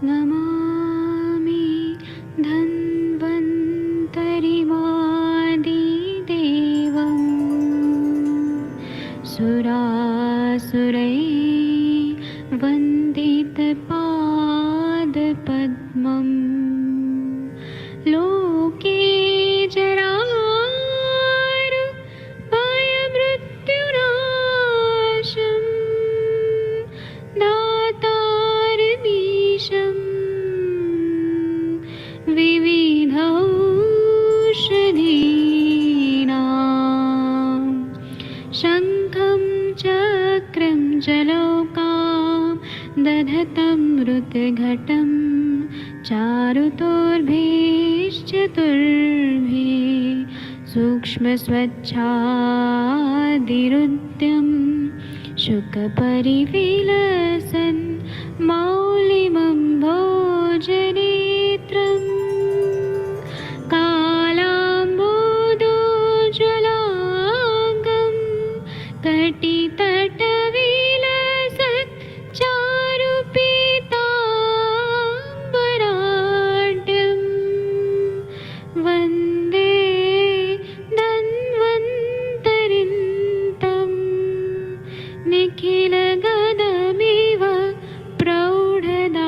नमामि धन्वन्तरिमादिदेवं सुरासुरैर्वन्दितपादपद्मं लोके जरामृत्युनाशं दातारमीशं विविधौषधीनां शङ्खं चक्रं जलौकां दधतं मृतघटं चारुतोर्भिश्चतुर्भिः सूक्ष्मस्वच्छादिरुद्यं शुकपरिविलसन् मौलिमं भोजनेत्रं कालाम्बोदोज्ज्वलाङ्गं कटितटविलसत् चारुपीताम्बराढ्यं वन्दे धन्वन्तरिन्तं निखिलगदमिव प्रौढदावाग्निनीलम्।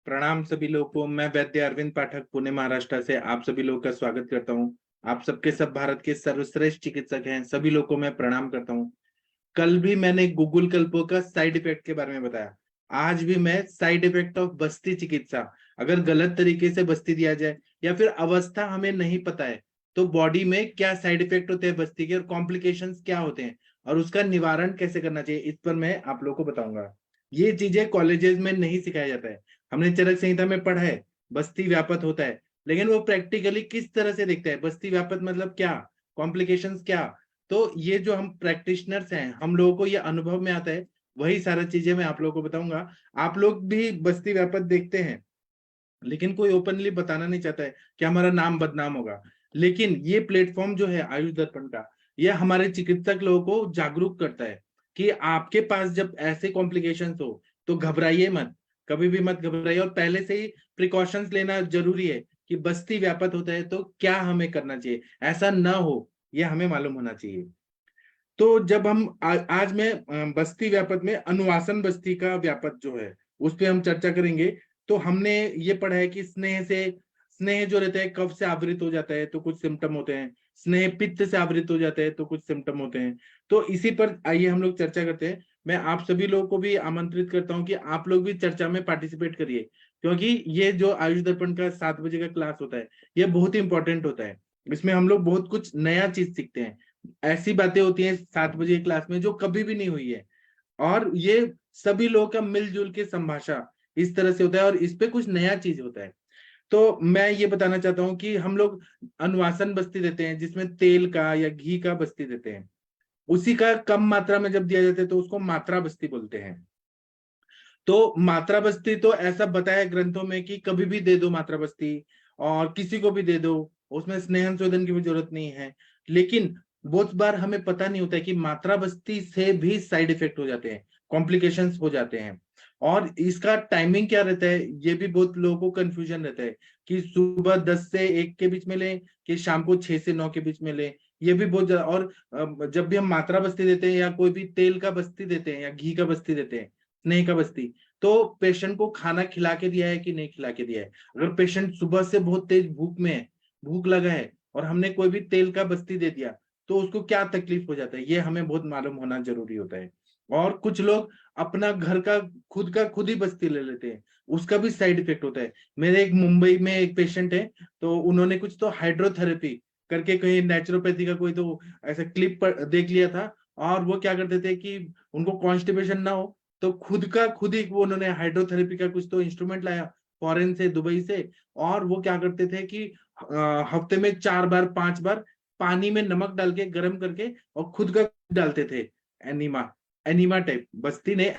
प्रणाम सभी लोगों को। मैं वैद्य अरविंद पाठक पुणे महाराष्ट्र से आप सभी लोगों का स्वागत करता हूं। आप सबके सब भारत के सर्वश्रेष्ठ चिकित्सक हैं, सभी लोगों को मैं प्रणाम करता हूं। कल भी मैंने गूगल कल्पों का साइड इफेक्ट के बारे में बताया, आज भी मैं साइड इफेक्ट ऑफ बस्ती चिकित्सा, अगर गलत तरीके से बस्ती दिया जाए या फिर अवस्था हमें नहीं पता है तो बॉडी में क्या साइड इफेक्ट होते हैं बस्ती के और कॉम्प्लिकेशंस क्या होते हैं और उसका निवारण कैसे करना चाहिए, इस पर मैं आप लोगों को बताऊंगा। ये चीजें कॉलेजेस में नहीं सिखाया जाता है। हमने चरक संहिता में पढ़ा है बस्ती व्यापत होता है, लेकिन वो प्रैक्टिकली किस तरह से दिखता है, बस्ती व्यापत मतलब क्या, कॉम्प्लिकेशंस क्या। तो ये जो हम प्रैक्टिशनर्स हैं, हम लोगों को ये अनुभव में आता है, वही सारा चीजें मैं आप लोगों को बताऊंगा। आप लोग भी बस्ती व्यापत देखते हैं, लेकिन कोई ओपनली बताना नहीं चाहता है कि हमारा नाम बदनाम होगा। लेकिन ये प्लेटफॉर्म जो है आयुष दर्पण का, ये हमारे चिकित्सक लोगों को जागरूक करता है कि आपके पास जब ऐसे कॉम्प्लिकेशंस हो तो घबराइए मत, कभी भी मत घबराइए, और पहले से ही प्रिकॉशंस लेना जरूरी है कि बस्ती व्यापत होता है तो क्या हमें करना चाहिए, ऐसा ना हो ये हमें मालूम होना चाहिए। तो जब हम आज मैं बस्ती व्यापत में अनुवासन बस्ती का व्यापत जो है उस पे हम चर्चा करेंगे। तो हमने ये पढ़ा है कि स्नेह जो रहता है कफ से आवृत हो जाता है तो कुछ सिम्टम होते हैं, स्नेह पित्त से आवृत हो जाता है तो कुछ सिम्टम होते हैं। तो इसी पर आइए हम लोग चर्चा करते हैं। मैं आप सभी लोगों को भी आमंत्रित करता हूँ कि आप लोग भी चर्चा में पार्टिसिपेट करिए, क्योंकि ये जो आयुष दर्पण का 7 बजे का क्लास होता है ये बहुत ही इंपॉर्टेंट होता है। इसमें हम लोग बहुत कुछ नया चीज सीखते हैं, ऐसी बातें होती हैं 7 बजे क्लास में जो कभी भी नहीं हुई है, और ये सभी लोगों का मिलजुल के संभाषा इस तरह से होता है और इस पे कुछ नया चीज होता है। तो मैं ये बताना चाहता हूँ कि हम लोग अनुवासन बस्ती देते हैं जिसमें तेल का या घी का बस्ती देते हैं, उसी का कम मात्रा में जब दिया जाता है तो उसको मात्रा बस्ती बोलते हैं। तो मात्रा बस्ती तो ऐसा बताया है ग्रंथों में कि कभी भी दे दो मात्रा बस्ती, और किसी को भी दे दो, उसमें स्नेहन शोधन की भी जरूरत नहीं है। लेकिन बहुत बार हमें पता नहीं होता है कि मात्रा बस्ती से भी साइड इफेक्ट हो जाते हैं, कॉम्प्लिकेशंस हो जाते हैं। और इसका टाइमिंग क्या रहता है ये भी बहुत लोगों को कंफ्यूजन रहता है कि सुबह 10 से 1 के बीच में लें कि शाम को 6 से 9 के बीच में लें, ये भी बहुत ज्यादा। और जब भी हम मात्रा बस्ती देते हैं या कोई भी तेल का बस्ती देते हैं या घी का बस्ती देते हैं स्नेह का बस्ती। तो पेशेंट को खाना खिला के दिया है कि नहीं खिला के दिया है। अगर पेशेंट सुबह से बहुत तेज भूख में है, भूख लगा है, और हमने कोई भी तेल का बस्ती दे दिया तो उसको क्या तकलीफ हो जाता है, ये हमें बहुत मालूम होना जरूरी होता है। और कुछ लोग अपना घर का खुद ही बस्ती ले लेते हैं, उसका भी साइड इफेक्ट होता है। मेरे एक मुंबई में एक पेशेंट है, तो उन्होंने कुछ तो हाइड्रोथेरेपी करके कहीं नेचुरोपैथी का कोई तो ऐसा क्लिप पर देख लिया था, और वो क्या करते थे कि उनको कॉन्स्टिपेशन ना हो तो खुद ही वो उन्होंने हाइड्रोथेरेपी का कुछ तो इंस्ट्रूमेंट लाया फॉरेन से, दुबई से। और वो क्या करते थे कि हफ्ते में 4 बार 5 बार पानी में नमक डाल के गर्म करके और खुद का डालते थे। एनिमा एनिमा टाइप बस्ती ने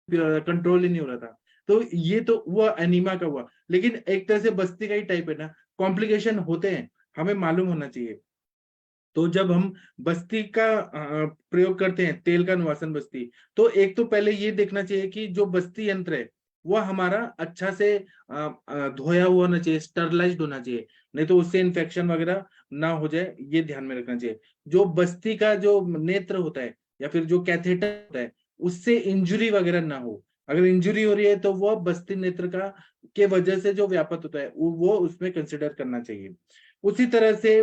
कंट्रोल ही नहीं हो रहा था। तो ये तो हुआ एनीमा का हुआ, लेकिन एक तरह से बस्ती का ही टाइप है ना, कॉम्प्लिकेशन होते हैं, हमें मालूम होना चाहिए। तो जब हम बस्ती का प्रयोग करते हैं, तेल का अनुवासन बस्ती, तो एक तो पहले ये देखना चाहिए कि जो बस्ती यंत्र है वह हमारा अच्छा से धोया हुआ होना चाहिए, स्टरलाइज्ड होना चाहिए, नहीं तो उससे इन्फेक्शन वगैरह ना हो जाए, ये ध्यान में रखना चाहिए। जो बस्ती का जो नेत्र होता है या फिर जो कैथेटर होता है, उससे इंजुरी वगैरह ना हो। अगर इंजुरी हो रही है तो वह बस्ती नेत्र का के वजह से जो व्यापक होता है वो उसमें कंसिडर करना चाहिए। उसी तरह से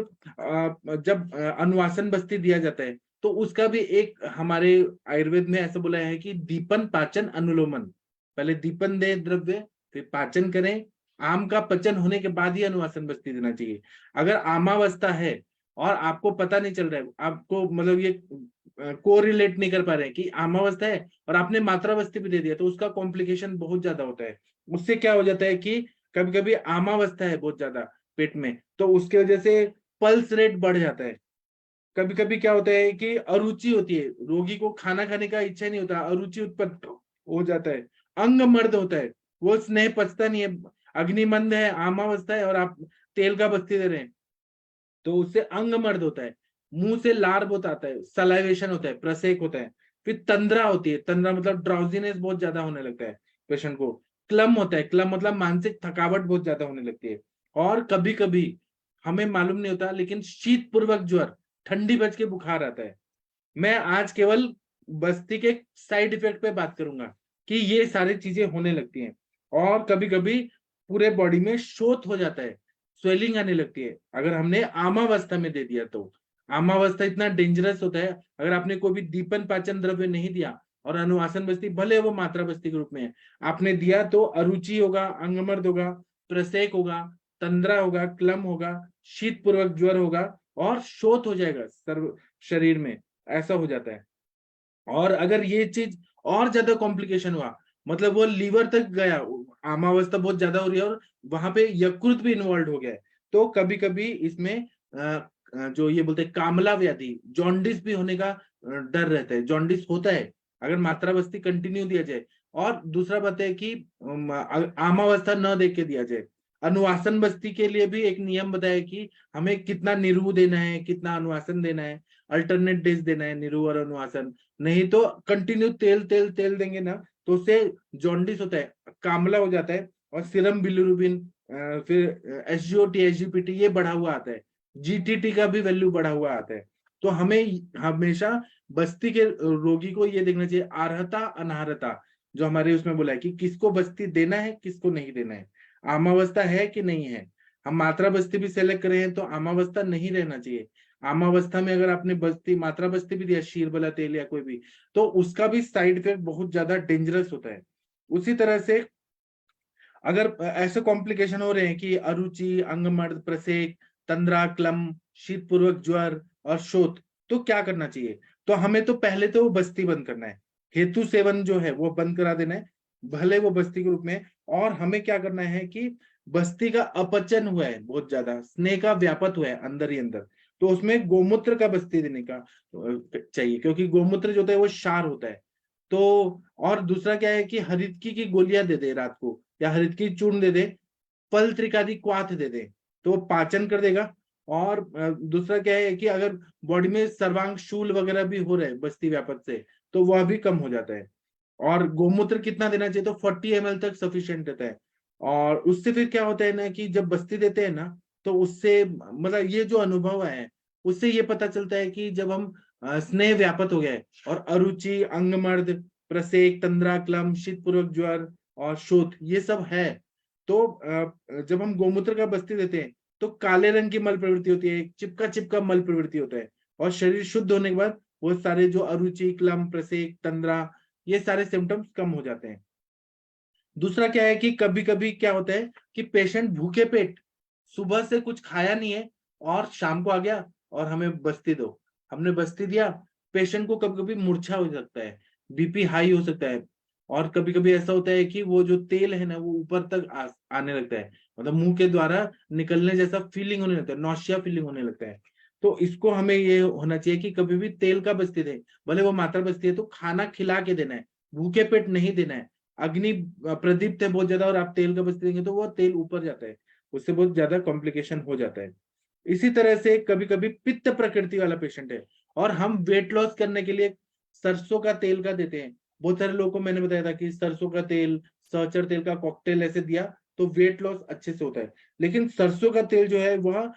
जब अनुवासन बस्ती दिया जाता है तो उसका भी एक हमारे आयुर्वेद में ऐसा बोला है कि दीपन पाचन अनुलोमन, पहले दीपन दे द्रव्य, फिर पाचन करें, आम का पचन होने के बाद ही अनुवासन बस्ती देना चाहिए। अगर आमावस्था है और आपको पता नहीं चल रहा है, आपको मतलब ये कोरिलेट नहीं कर पा रहे हैं कि आमावस्था है और आपने मात्रावस्थी भी दे दिया, तो उसका कॉम्प्लिकेशन बहुत ज्यादा होता है। उससे क्या हो जाता है कि कभी कभी आमावस्था है बहुत ज्यादा पेट में, तो उसके वजह से पल्स रेट बढ़ जाता है। कभी कभी क्या होता है कि अरुचि होती है, रोगी को खाना खाने का इच्छा नहीं होता, अरुचि उत्पन्न हो जाता है, अंग मर्द होता है, वो स्नेह पचता नहीं है, अग्निमंद है, आमावस्था है और आप तेल का बस्ती दे रहे हैं, तो उससे अंग मर्द होता है, मुंह से लार बहुत आता है, सलाइवेशन होता है, प्रसेक होता है। फिर तंद्रा होती है, तंद्रा मतलब ड्राउजीनेस बहुत ज्यादा होने लगता है पेशेंट को। क्लम होता है, क्लम मतलब मानसिक थकावट बहुत ज्यादा होने लगती है। और कभी कभी हमें मालूम नहीं होता लेकिन शीत पूर्वक ज्वर, ठंडी बज के बुखार आता है। मैं आज केवल बस्ती के साइड इफेक्ट पे बात करूंगा कि ये सारी चीजें होने लगती हैं। और कभी कभी पूरे बॉडी में शोथ हो जाता है, स्वेलिंग आने लगती है, अगर हमने आमावस्था में दे दिया तो। आमावस्था इतना डेंजरस होता है, अगर आपने कोई भी दीपन पाचन द्रव्य नहीं दिया और अनुवासन बस्ती, भले वो मात्रा बस्ती के रूप में है, आपने दिया तो अरुचि होगा, अंगमर्द होगा, प्रसेक होगा, तंद्रा होगा, क्लम होगा, शीत पूर्वक ज्वर होगा और शोथ हो जाएगा सर्व शरीर में, ऐसा हो जाता है। और अगर ये चीज और ज्यादा कॉम्प्लिकेशन हुआ, मतलब वो लीवर तक गया, आमावस्था बहुत ज्यादा हो रही है और वहां पे यकृत भी इन्वॉल्व हो गया है, तो कभी कभी इसमें जो ये बोलते हैं कामला व्याधि, जॉन्डिस भी होने का डर रहता है। जॉन्डिस होता है अगर मात्रावस्थी कंटिन्यू दिया जाए। और दूसरा बात है कि आमावस्था न देख के दिया जाए। अनुवासन बस्ती के लिए भी एक नियम बताया कि हमें कितना निरू देना है, कितना अनुवासन देना है, अल्टरनेट डेज देना है निरू और अनुवासन। नहीं तो कंटिन्यू तेल तेल तेल देंगे ना, तो उससे जॉन्डिस होता है, कामला हो जाता है, और सीरम बिलिरुबिन, फिर एसजीओटी एसजीपीटी ये बढ़ा हुआ आता है, जीटीटी का भी वैल्यू बढ़ा हुआ आता है। तो हमें हमेशा बस्ती के रोगी को ये देखना चाहिए अर्हता अनर्हता, जो हमारे उसमें बोला है कि किसको बस्ती देना है किसको नहीं देना है, आमावस्था है कि नहीं है। हम मात्रा बस्ती भी सेलेक्ट करें हैं तो आमावस्था नहीं रहना चाहिए। आमावस्था में अगर आपने बस्ती मात्रा बस्ती भी दिया, शीरबला तेल या कोई भी, तो उसका भी साइड इफेक्ट बहुत ज्यादा डेंजरस होता है। उसी तरह से अगर ऐसे कॉम्प्लिकेशन हो रहे हैं कि अरुचि, अंगमर्द, प्रसेक, तंद्रा, क्लम, शीत पूर्वक ज्वर और शोथ, तो क्या करना चाहिए? तो हमें तो पहले तो वो बस्ती बंद करना है, हेतु सेवन जो है वो बंद करा देना है, भले वो बस्ती के रूप में। और हमें क्या करना है कि बस्ती का अपचन हुआ है बहुत ज्यादा, स्नेह का व्यापत हुआ है अंदर ही अंदर, तो उसमें गोमूत्र का बस्ती देने का चाहिए, क्योंकि गोमूत्र जो होता है वो क्षार होता है। तो और दूसरा क्या है कि हरितकी की गोलियां दे दे रात को, या हरितकी चूर्ण दे दे, फल त्रिकादि क्वाथ दे दे, तो वो पाचन कर देगा। और दूसरा क्या है कि अगर बॉडी में सर्वांग शूल वगैरह भी हो रहे बस्ती व्यापक से, तो वह भी कम हो जाता है। और गोमूत्र कितना देना चाहिए? तो 40 ml तक सफिशियंट रहता है। और उससे फिर क्या होता है ना कि जब बस्ती देते हैं ना, तो उससे मतलब ये जो अनुभव है उससे ये पता चलता है कि जब हम स्नेह व्यापत हो गया है और अरुचि, अंगमर्द, प्रसेक, तंद्रा, क्लम, शीतपूर्वक ज्वर और शोथ ये सब है, तो जब हम गोमूत्र का बस्ती देते हैं तो काले रंग की मल प्रवृत्ति होती है, चिपका चिपका मल प्रवृत्ति होता है, और शरीर शुद्ध होने के बाद वो सारे जो अरुचि, क्लम, प्रसेक, तंद्रा ये सारे सिम्टम्स कम हो जाते हैं। दूसरा क्या है कि कभी कभी क्या होता है कि पेशेंट भूखे पेट सुबह से कुछ खाया नहीं है और शाम को आ गया और हमें बस्ती दो, हमने बस्ती दिया, पेशेंट को कभी कभी मूर्छा हो सकता है, बीपी हाई हो सकता है, और कभी कभी ऐसा होता है कि वो जो तेल है ना वो ऊपर तक आने लगता है, मतलब मुंह के द्वारा निकलने जैसा फीलिंग होने लगता है, नौशिया फीलिंग होने लगता है। तो इसको हमें ये होना चाहिए कि कभी भी तेल का बस्ती दे, भले वो मात्रा बस्ती है तो खाना खिला के देना है, भूखे पेट नहीं देना है। अग्नि प्रदीप्त है बहुत ज्यादा और आप तेल का बस्ती देंगे तो वो तेल ऊपर जाता है, उससे बहुत ज्यादा कॉम्प्लिकेशन हो जाता है। इसी तरह से कभी कभी पित्त प्रकृति वाला पेशेंट है और हम वेट लॉस करने के लिए सरसों का तेल का देते हैं। बहुत सारे लोगों को मैंने बताया था कि सरसों का तेल, सहचर तेल का कॉकटेल ऐसे दिया तो वेट लॉस अच्छे से होता है, लेकिन सरसों का तेल जो है वह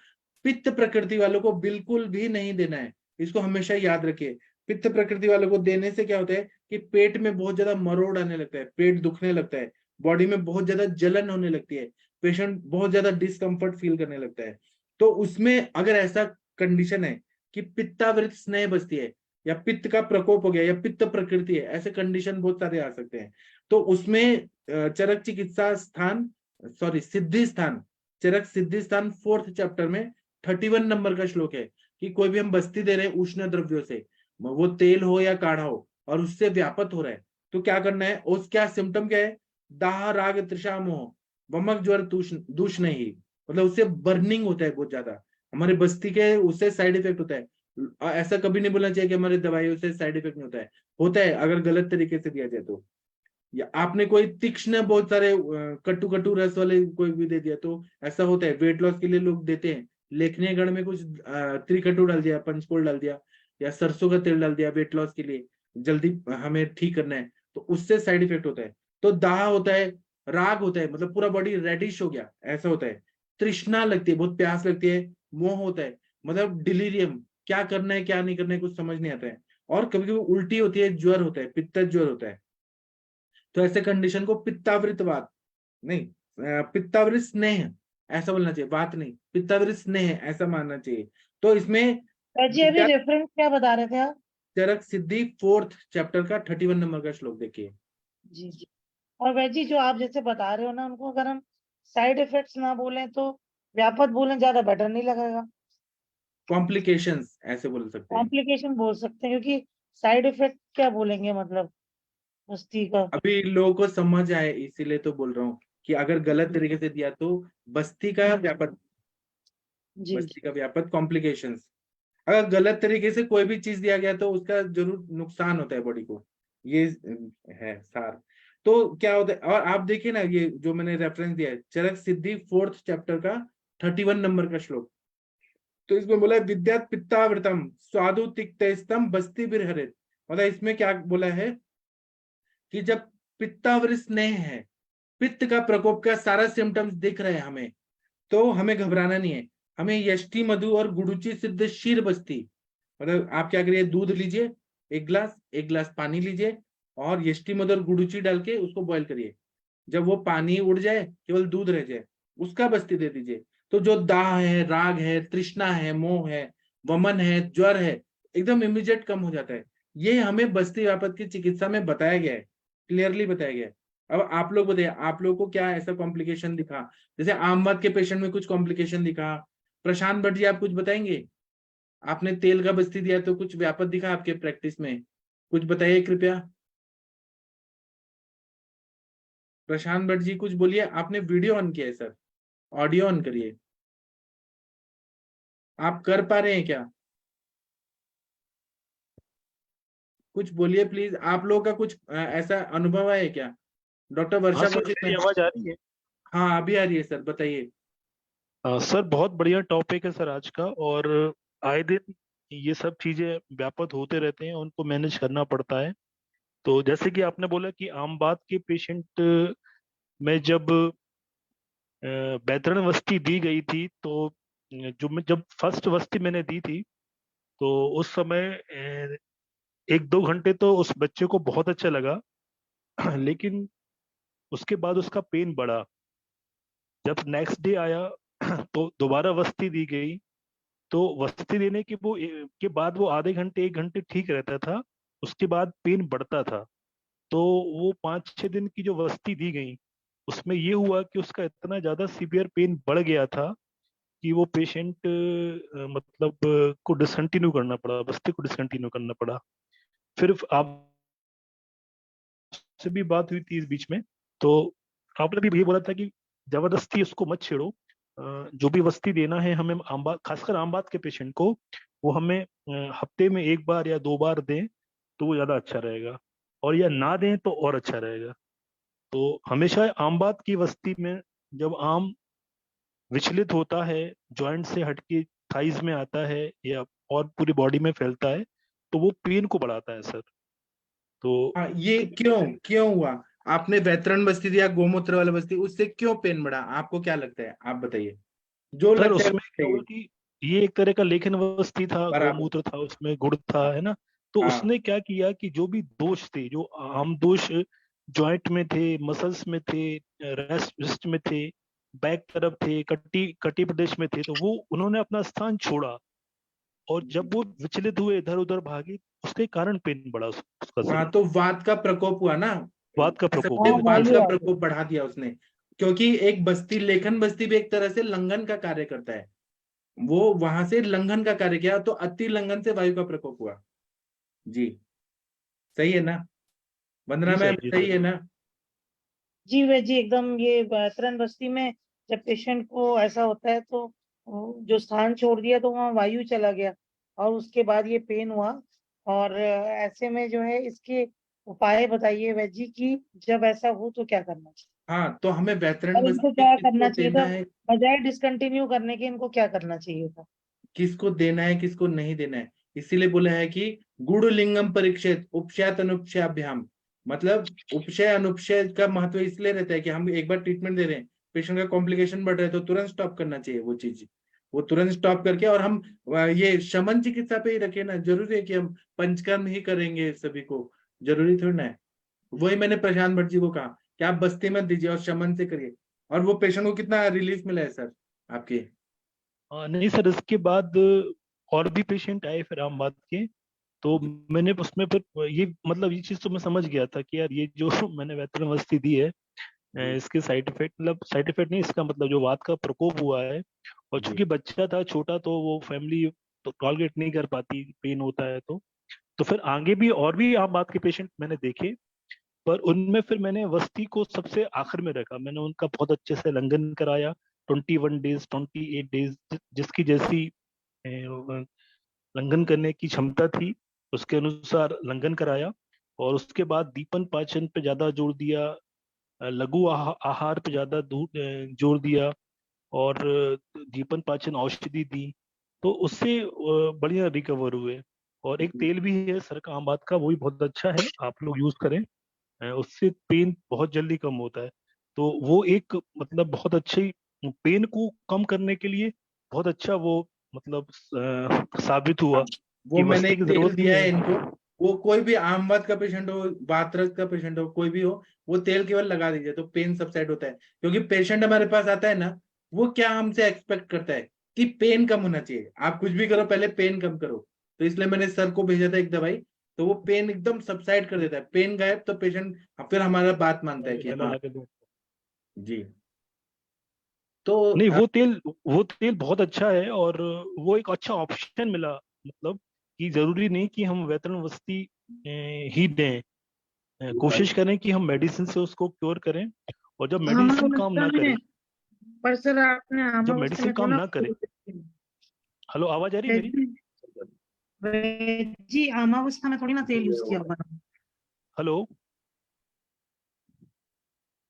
पित्त प्रकृति वालों को बिल्कुल भी नहीं देना है, इसको हमेशा याद रखिए। पित्त प्रकृति वालों को देने से क्या होता है कि पेट में बहुत ज्यादा मरोड़ आने लगता है, पेट दुखने लगता है, बॉडी में बहुत ज्यादा जलन होने लगती है, पेशेंट बहुत ज्यादा डिस्कम्फर्ट फील करने लगता है। तो उसमें अगर ऐसा कंडीशन है कि पित्तावृत स्नेह बस्ती है या पित्त का प्रकोप हो गया या पित्त प्रकृति है, ऐसे कंडीशन बहुत सारे आ सकते हैं। तो उसमें चरक चिकित्सा स्थान, सॉरी सिद्धि स्थान, चरक सिद्धि स्थान 4th चैप्टर में 31 नंबर का श्लोक है कि कोई भी हम बस्ती दे रहे हैं उष्ण द्रव्यों से, वो तेल हो या काढ़ा हो, और उससे व्यापत हो रहा है, तो क्या करना है, उस क्या सिम्टम क्या है, दाह, राग, तृषा, मोह, वमक, ज्वर, दूषण ही, मतलब उससे बर्निंग होता है बहुत ज्यादा, हमारे बस्ती के उससे साइड इफेक्ट होता है। ऐसा कभी नहीं बोलना चाहिए कि हमारे दवाइयों से साइड इफेक्ट नहीं होता है अगर गलत तरीके से दिया जाए तो। या आपने कोई तीक्ष्ण बहुत सारे कटु कटु रस वाले कोई भी दे दिया तो ऐसा होता है, वेट लॉस के लिए लोग देते हैं, लेखनीय गढ़ में कुछ त्रिकटु डाल दिया, पंचकोल डाल दिया या सरसों का तेल डाल दिया वेट लॉस के लिए, जल्दी हमें ठीक करना है, तो उससे साइड इफेक्ट होता है। तो दाह होता है, राग होता है मतलब पूरा बॉडी रेडिश हो गया ऐसा होता है, तृष्णा लगती है, बहुत प्यास लगती है, मोह होता है, मतलब डिलीरियम, क्या करना है क्या नहीं करना है कुछ समझ नहीं आता है, और कभी कभी उल्टी होती है, ज्वर होता है, पित्त ज्वर होता है। तो ऐसे कंडीशन को पित्तावृत वात नहीं, पित्तावृत स्नेह ऐसा बोलना चाहिए, बात नहीं, पित्तावृत स्नेह ऐसा मानना चाहिए। तो इसमें जी अभी रेफरेंस क्या बता रहे थे आप? चरक सिद्धि 4th चैप्टर का 31 नंबर का श्लोक देखिए। जी जी। और वैजी जो आप जैसे बता रहे हो ना, उनको अगर हम साइड इफेक्ट्स ना बोलें तो व्यापक बोलें, ज्यादा बेटर नहीं लगेगा? कॉम्प्लिकेशंस ऐसे बोल सकते हैं। कॉम्प्लिकेशन बोल सकते हैं, क्योंकि साइड इफेक्ट क्या बोलेंगे मतलब बस्ती का। अभी लोगों को समझ आए इसीलिए तो बोल रहा हूँ कि अगर गलत तरीके से दिया तो बस्ती का व्यापक, जी बस्ती का व्यापक कॉम्प्लिकेशंस, अगर गलत तरीके से कोई भी चीज दिया गया तो उसका जरूर नुकसान होता है बॉडी को, ये है सार। तो क्या होता है, और आप देखिए ना ये जो मैंने रेफरेंस दिया है चरक सिद्धि 4th चैप्टर का 31 नंबर का श्लोक, तो इसमें बोला है विद्या पित्तावृतम स्वादु तिक्तस्तम बस्ती बिरहरित, मतलब इसमें क्या बोला है कि जब पित्तावृत स्नेह है, पित्त का प्रकोप का सारा सिम्टम्स दिख रहे हैं हमें, तो हमें घबराना नहीं है, हमें यष्टि मधु और गुड़ुचि सिद्ध शीर बस्ती, मतलब आप क्या करिए, दूध लीजिए एक गिलास पानी लीजिए और यष्टि मधु और गुड़ुचि डाल के उसको बॉईल करिए, जब वो पानी उड़ जाए केवल दूध रह जाए उसका बस्ती दे दीजिए। तो जो दाह है, राग है, तृष्णा है, मोह है, वमन है, ज्वर है, एकदम इमीडिएट कम हो जाता है। ये हमें बस्ती व्यापक की चिकित्सा में बताया गया है, क्लियरली बताया गया है। अब आप लोग बताइए आप लोग को क्या ऐसा कॉम्प्लिकेशन दिखा, जैसे आम बात के पेशेंट में कुछ कॉम्प्लिकेशन दिखा, प्रशांत भट्ट जी आप कुछ बताएंगे, आपने तेल का बस्ती दिया तो कुछ व्यापक दिखा आपके प्रैक्टिस में, कुछ बताइए कृपया। प्रशांत भट्ट जी कुछ बोलिए, आपने वीडियो ऑन किया है सर, ऑडियो ऑन करिए, आप कर पा रहे हैं क्या, कुछ बोलिए प्लीज, आप लोगों का कुछ ऐसा अनुभव है क्या। डॉक्टर वर्षा हाँ सर, कौशिक मेरी आवाज आ रही है? हाँ अभी आ रही है सर, बताइए। सर बहुत बढ़िया टॉपिक है सर आज का, और आए दिन ये सब चीजें व्यापक होते रहते हैं, उनको मैनेज करना पड़ता है। तो जैसे कि आपने बोला कि आम बात के पेशेंट में जब बैतरण वस्ती दी गई थी, तो जब फर्स्ट वस्ती मैंने दी थी, तो उस समय 1-2 घंटे तो उस बच्चे को बहुत अच्छा लगा। लेकिन उसके बाद उसका पेन बढ़ा। जब नेक्स्ट डे आया तो दोबारा वस्ती दी गई। तो वस्ती देने के बाद वो आधे घंटे 1 घंटे ठीक रहता था। उसके बाद पेन बढ़ता था। तो वो 5-6 दिन की जो वस्ती दी गई, उसमें ये हुआ कि उसका इतना ज्यादा सीवियर पेन बढ़ गया था कि वो पेशेंट मतलब को डिसकंटिन्यू करना पड़ा, बस्ती को डिसकंटिन्यू करना पड़ा। फिर आपसे भी बात हुई थी इस बीच में, तो आपने भी ये बोला था कि जबरदस्ती उसको मत छेड़ो। जो भी वस्ती देना है हमें आम बात, खासकर आम बात के पेशेंट को, वो हमें हफ्ते में 1 बार या 2 बार दें तो वो ज्यादा अच्छा रहेगा, और या ना दें तो और अच्छा रहेगा। तो हमेशा आम बात की वस्ती में जब आम विचलित होता है, जॉइंट से हटके थाइज में आता है या और पूरी बॉडी में फैलता है, तो वो पेन को बढ़ाता है सर। तो हाँ, ये क्यों क्यों हुआ? आपने वेतरण बस्ती दिया, गोमूत्र वाला बस्ती, उससे क्यों पेन बढ़ा? आपको क्या लगता है, आप बताइए, जो सर लगता है वो उसमें क्या हुआ बताइए। कि ये एक तरह का लेखन वस्ती था, बराबर। गौमूत्र था, उसमें गुड़ था, है ना। तो हाँ। उसने क्या किया कि जो भी दोष थे, जो आम दोष जॉइंट में थे, मसल्स में थे, रिस्ट में थे, बैक तरफ थे, कटी कटी प्रदेश में थे, तो वो उन्होंने अपना स्थान छोड़ा। और जब वो विचलित हुए, इधर उधर भागे, उसके कारण पेन बढ़ा उसका सर। हाँ, तो वात का प्रकोप हुआ ना, वात का प्रकोप सबसे हाँ हुआ जी वात वायु का सर। आ गया। प्रकोप बढ़ा दिया उसने। क्योंकि एक बस्ती, लेखन बस्ती भी एक तरह से लंघन का कार्य करता है, वो वहां से लंघन का कार्य किया, तो अति लंघन से वायु का प्रकोप हुआ। जी, सही है ना? वंदना जी मैम, सर, जी सही सर। है ना? जी वे जी एकदम, ये बैतरन बस्ती में जब पेशेंट को ऐसा होता है तो जो स्थान छोड़ दिया तो वहाँ वायु चला गया और उसके बाद ये पेन हुआ। और ऐसे में जो है इसके उपाय बताइए वैद्य जी की, जब ऐसा हो तो क्या करना चाहिए हाँ, तो हमें वेतरण और इनको बस्ती क्या किसको करना चाहिए देना था, है, बजाय डिसकंटिन्यू करने के इनको क्या करना चाहिए था। किसको देना है, किसको नहीं देना है, इसीलिए बोला है कि गुड़ लिंगम परीक्षित उपशयत अनुपशयाभ्याम। मतलब उपशय अनुपशय का महत्व इसलिए रहता है कि हम एक बार ट्रीटमेंट दे रहे हैं, पेशेंट का कॉम्प्लिकेशन बढ़ रहा है, तो तुरंत स्टॉप करना चाहिए वो चीज। वो तुरंत स्टॉप करके, और हम ये शमन चिकित्सा पे ही रखे ना, जरूरी है कि हम पंचकर्म ही करेंगे सभी को? जरूरी थोड़ी ना है। वही मैंने प्रशांत भट्ट जी को कहा कि आप बस्ती मत दीजिए और शमन से करिए। और वो पेशेंट को कितना रिलीफ मिला है सर आपके? नहीं सर, इसके बाद और भी पेशेंट आए फिर आम बात के। तो मैंने उसमें फिर ये मतलब ये चीज तो मैं समझ गया था कि यार ये जो मैंने वेतरन वस्ती दी है, जी। इसके साइड इफेक्ट, मतलब साइड इफेक्ट नहीं, इसका मतलब जो वात का प्रकोप हुआ है। और जी। चूंकि बच्चा था छोटा, तो वो फैमिली तो टॉलरेट नहीं कर पाती, पेन होता है तो फिर आगे भी और भी आम बात के पेशेंट मैंने देखे। पर उनमें फिर मैंने वस्ती को सबसे आखिर में रखा, मैंने उनका बहुत अच्छे से लंघन कराया। 21 डेज, 28 डेज, जिसकी जैसी लंघन करने की क्षमता थी, उसके अनुसार लंघन कराया। और उसके बाद दीपन पाचन पे ज्यादा जोर दिया, लघु आहार पे ज्यादा जोर दिया, और दीपन पाचन औषधि दी। तो उससे बढ़िया रिकवर हुए। और एक तेल भी है सर का, आम बात का, वो भी बहुत अच्छा है, आप लोग यूज करें। उससे पेन बहुत जल्दी कम होता है। तो वो एक मतलब बहुत अच्छी, पेन को कम करने के लिए बहुत अच्छा वो मतलब साबित हुआ हाँ, वो कि मैंने वस्ती एक की तेल जरूरत नहीं दिया है इनको। है। वो कोई भी आम बात का पेशेंट हो, बातरस का पेशेंट हो, कोई भी हो, वो तेल केवल लगा दीजिए तो पेन सबसाइड होता है। क्योंकि पेशेंट हमारे पास आता है ना, वो क्या हमसे एक्सपेक्ट करता है कि पेन कम होना चाहिए, आप कुछ भी करो पहले पेन कम करो। तो इसलिए मैंने सर को भेजा था एक दवाई, तो वो पेन एकदम सबसाइड कर देता है, पेन गायब, तो पेशेंट फिर हमारा बात मानता है कि मैं हाँ। ला के दूं? जी। तो नहीं, वो तेल बहुत अच्छा है, और वो एक अच्छा ऑप्शन मिला। मतलब कि जरूरी नहीं कि हम वेतन वस्ती ही दें। कोशिश करें कि हम मेडिसिन से उसको क्योर करें। और जब मेडिसिन काम अमावस्था ना करे, में, पर सर आपने जब अमावस्था मेडिसिन में काम थोड़ा ना करे। हेलो, आवाज आ रही है मेरी? वैद्य जी अमावस्था में थोड़ी ना तेल यूज किया होगा। हेलो,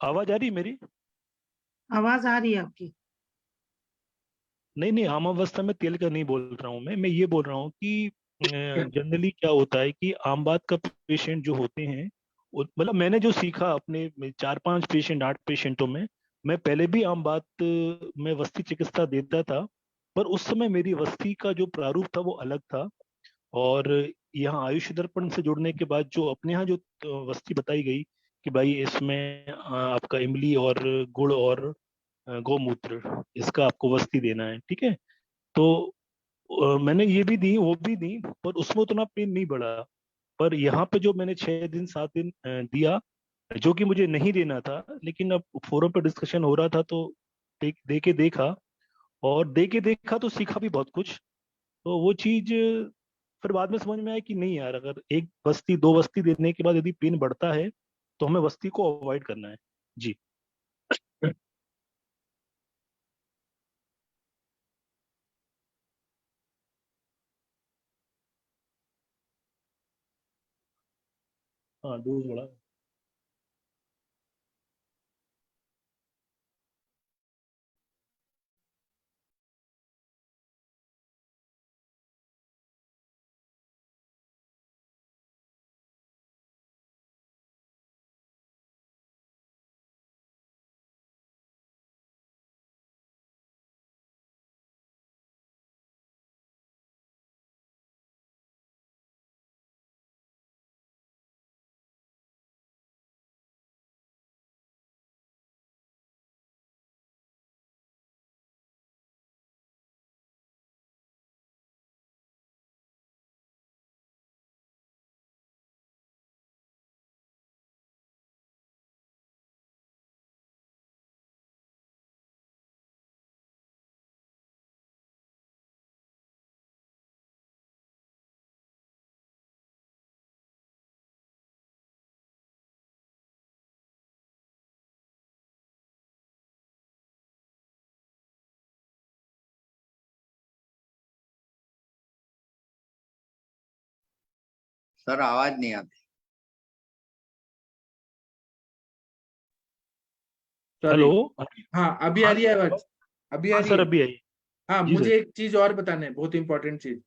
आवाज आ रही है मेरी? आवाज आ रही है आपकी। नहीं नहीं, आमावस्था में तेल का नहीं बोल रहा हूँ मैं ये बोल रहा हूँ कि जनरली क्या होता है कि आम बात का पेशेंट जो होते हैं, मतलब मैंने जो सीखा अपने 4-5 पेशेंट 8 पेशेंटों में, मैं पहले भी आम बात में वस्ती चिकित्सा देता था, पर उस समय मेरी वस्ती का जो प्रारूप था वो अलग था। और यहाँ आयुष दर्पण से जुड़ने के बाद जो अपने यहाँ जो वस्ती बताई गई कि भाई इसमें आपका इमली और गुड़ और गौमूत्र, इसका आपको वस्ती देना है, ठीक है। तो मैंने ये भी दी, वो भी दी, पर उसमें उतना पेन नहीं बढ़ा। पर यहाँ पे जो मैंने 6 दिन 7 दिन दिया, जो कि मुझे नहीं देना था, लेकिन अब फोरम पे डिस्कशन हो रहा था तो दे के देखा, और दे के देखा तो सीखा भी बहुत कुछ। तो वो चीज फिर बाद में समझ में आया कि नहीं यार, अगर एक बस्ती दो बस्ती देने के बाद यदि पेन बढ़ता है तो हमें बस्ती को अवॉइड करना है। जी। हाँ, डोज बढ़ा। सर आवाज नहीं आती। सॉरी। हेलो। हाँ, अभी आ हाँ रही है आवाज? अभी आ हाँ रही सर, है? अभी आई। हाँ, जी मुझे सर। एक चीज और बताना है, बहुत इंपॉर्टेंट चीज,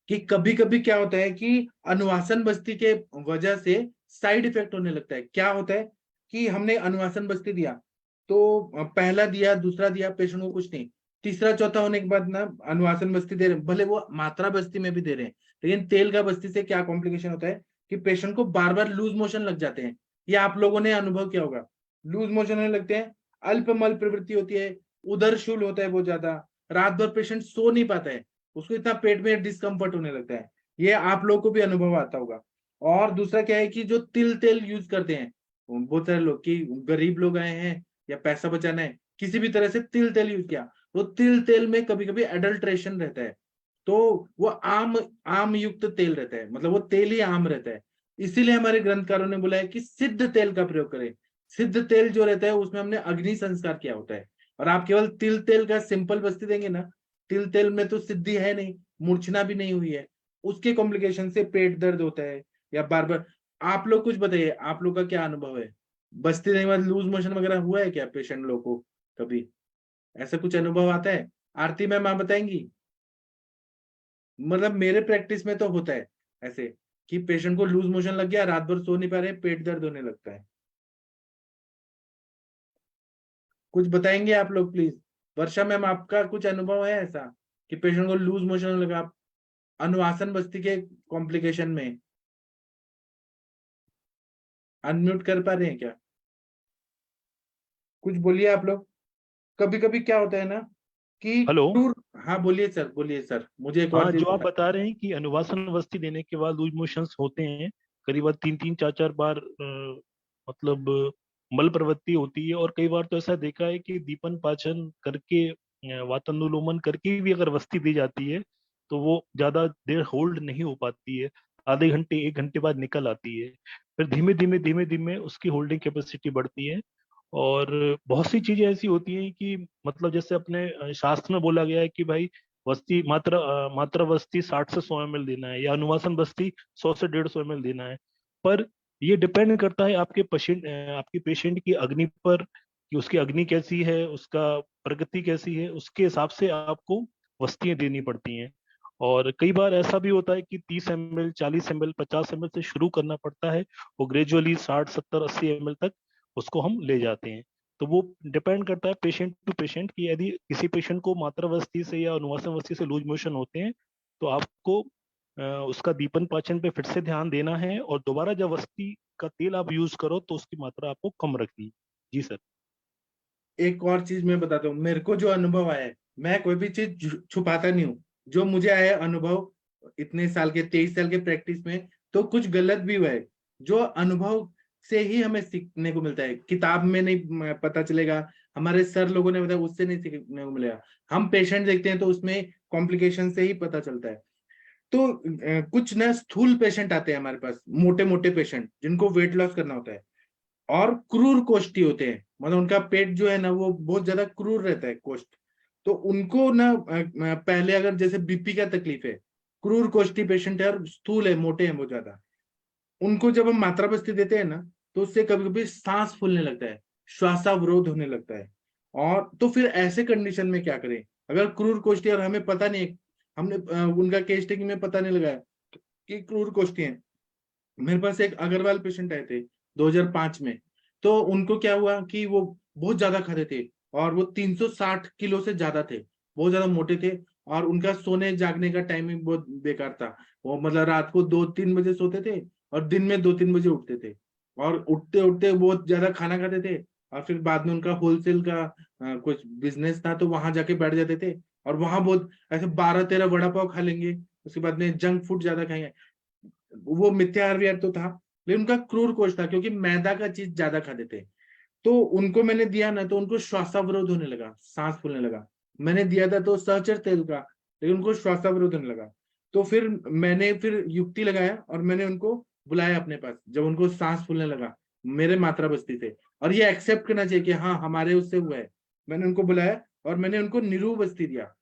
कि कभी कभी क्या होता है कि अनुवासन बस्ती के वजह से साइड इफेक्ट होने लगता है। क्या होता है कि हमने अनुवासन बस्ती दिया, तो पहला दिया, दूसरा दिया, पेशेंट को कुछ नहीं, तीसरा चौथा होने के बाद ना अनुवासन बस्ती दे रहे हैं, भले वो मात्रा बस्ती में भी दे रहे हैं, लेकिन तेल का बस्ती से क्या कॉम्प्लिकेशन होता है कि पेशेंट को बार बार लूज मोशन लग जाते हैं। ये आप लोगों ने अनुभव किया होगा, लूज मोशन होने लगते हैं, अल्प मल प्रवृत्ति होती है, उदर शूल होता है बहुत ज्यादा, रात भर पेशेंट सो नहीं पाता है, उसको इतना पेट में डिस्कम्फर्ट होने लगता है। ये आप लोगों को भी अनुभव आता होगा। और दूसरा क्या है कि जो तिल तेल यूज करते हैं बहुत सारे लोग, कि गरीब लोग आए हैं या पैसा बचाना है, किसी भी तरह से तिल तेल यूज किया, तो तिल तेल में कभी कभी एडल्ट्रेशन रहता है, तो वो आम आम युक्त तेल रहता है, मतलब वो तेल ही आम रहता है। इसीलिए हमारे ग्रंथकारों ने बोला है कि सिद्ध तेल का प्रयोग करें। सिद्ध तेल जो रहता है उसमें हमने अग्नि संस्कार किया होता है, और आप केवल तिल तेल का सिंपल बस्ती देंगे ना, तिल तेल में तो सिद्धि है नहीं, मूर्छना भी नहीं हुई है, उसके कॉम्प्लिकेशन से पेट दर्द होता है या बार बार। आप लोग कुछ बताइए, आप लोग का क्या अनुभव है? बस्ती देने के बाद लूज मोशन वगैरह हुआ है क्या पेशेंट लोग को? कभी ऐसा कुछ अनुभव आता है? आरती मैम आप बताएंगी? मतलब मेरे प्रैक्टिस में तो होता है ऐसे, कि पेशेंट को लूज मोशन लग गया, रात भर सो नहीं पा रहे, पेट दर्द होने लगता है। कुछ बताएंगे आप लोग प्लीज? वर्षा मैम, आपका कुछ अनुभव है ऐसा कि पेशेंट को लूज मोशन लगा अनुवासन बस्ती के कॉम्प्लिकेशन में? अनम्यूट कर पा रहे हैं क्या? कुछ बोलिए आप लोग। कभी कभी क्या होता है ना कि हेलो। टूर। हाँ बोलिए सर, बोलिए सर, मुझे एक और हाँ, चीज जो आप बता। बता रहे हैं कि अनुवासन वस्ती देने के बाद लूज मोशंस होते हैं, करीब 3-3 4-4 बार, मतलब मल प्रवृत्ति होती है। और कई बार तो ऐसा देखा है कि दीपन पाचन करके, वातानुलोमन करके भी अगर वस्ती दी जाती है तो वो ज्यादा देर होल्ड नहीं हो पाती है, आधे घंटे 1 घंटे बाद निकल आती है। फिर धीमे धीमे उसकी होल्डिंग कैपेसिटी बढ़ती है। और बहुत सी चीजें ऐसी होती हैं कि मतलब जैसे अपने शास्त्र में बोला गया है कि भाई मात्रा बस्ती 60 से 100 ml देना है, या अनुवासन बस्ती 100 से 150 ml देना है। पर ये डिपेंड करता है आपके पेशेंट की अग्नि पर, कि उसकी अग्नि कैसी है, उसका प्रगति कैसी है, उसके हिसाब से आपको वस्तियां देनी पड़ती हैं। और कई बार ऐसा भी होता है कि 30 ml 40 ml 50 ml से शुरू करना पड़ता है, वो ग्रेजुअली 60 70 80 ml तक उसको हम ले जाते हैं। तो वो डिपेंड करता है पेशेंट टू पेशेंट कि यदि किसी पेशेंट को मात्रावस्थी से या अनुवासावस्थी से लूज मोशन होते हैं तो आपको उसका दीपन पाचन पे फिर से ध्यान देना है, और दोबारा जब वस्ती का तेल आप यूज करो तो उसकी मात्रा आपको कम रखनी है। जी सर। एक और चीज मैं बताता हूँ, मेरे को जो अनुभव आया है, मैं कोई भी चीज छुपाता नहीं हूँ। जो मुझे आया अनुभव इतने साल के 23 साल के प्रैक्टिस में, तो कुछ गलत भी हुआ है। जो अनुभव से ही हमें सीखने को मिलता है, किताब में नहीं पता चलेगा, हमारे सर लोगों ने बताया उससे नहीं सीखने को मिलेगा। हम पेशेंट देखते हैं तो उसमें कॉम्प्लिकेशन से ही पता चलता है। तो कुछ ना स्थूल पेशेंट आते हैं हमारे पास, मोटे मोटे पेशेंट जिनको वेट लॉस करना होता है, और क्रूर कोष्ठी होते हैं, मतलब उनका पेट जो है ना वो बहुत ज्यादा क्रूर रहता है, कोष्ठ। तो उनको ना पहले अगर जैसे बीपी का तकलीफ है, क्रूर कोष्ठी पेशेंट है और स्थूल है, मोटे हैं बहुत ज्यादा, उनको जब हम मात्रा बस्ती देते हैं ना, तो उससे कभी कभी सांस फूलने लगता है, श्वासावरोध होने लगता है। और तो फिर ऐसे कंडीशन में क्या करें? अगर क्रूर कोष्ठी और हमें पता नहीं है, हमने उनका केस टेकिंग में पता नहीं लगाया कि क्रूर कोष्ठी है। मेरे पास एक अग्रवाल पेशेंट आए थे 2005 में। तो उनको क्या हुआ कि वो बहुत ज्यादा खाते थे, और वो 360 किलो से ज्यादा थे, बहुत ज्यादा मोटे थे, और उनका सोने जागने का टाइमिंग बहुत बेकार था। वो मतलब रात को 2-3 बजे सोते थे और दिन में 2-3 बजे उठते थे, और उठते उठते बहुत ज्यादा खाना खाते थे। और फिर बाद में उनका होलसेल का कुछ बिजनेस था, तो वहां जाके बैठ जाते थे, और वहां बहुत ऐसे 12-13 वड़ा पाव खा लेंगे, उसके बाद में जंक फूड ज्यादा खाएंगे। वो मिथ्याहार विहार तो था, लेकिन उनका क्रूर कोष था, क्योंकि मैदा का चीज ज्यादा खाते थे। तो उनको मैंने दिया ना, तो उनको श्वासावरोध होने लगा, सांस फूलने लगा। मैंने दिया था तो सहचर तेल का, लेकिन उनको श्वासावरोध होने लगा। तो फिर मैंने फिर युक्ति लगाया और मैंने उनको बुलाया अपने पास, जब उनको सांस फूलने लगा मेरे मात्रा बस्ती से। और ये एक्सेप्ट करना चाहिए कि हाँ हमारे उससे हुआ है। मैंने उनको बुलाया और मैंने उनको नीरू बस्ती दिया।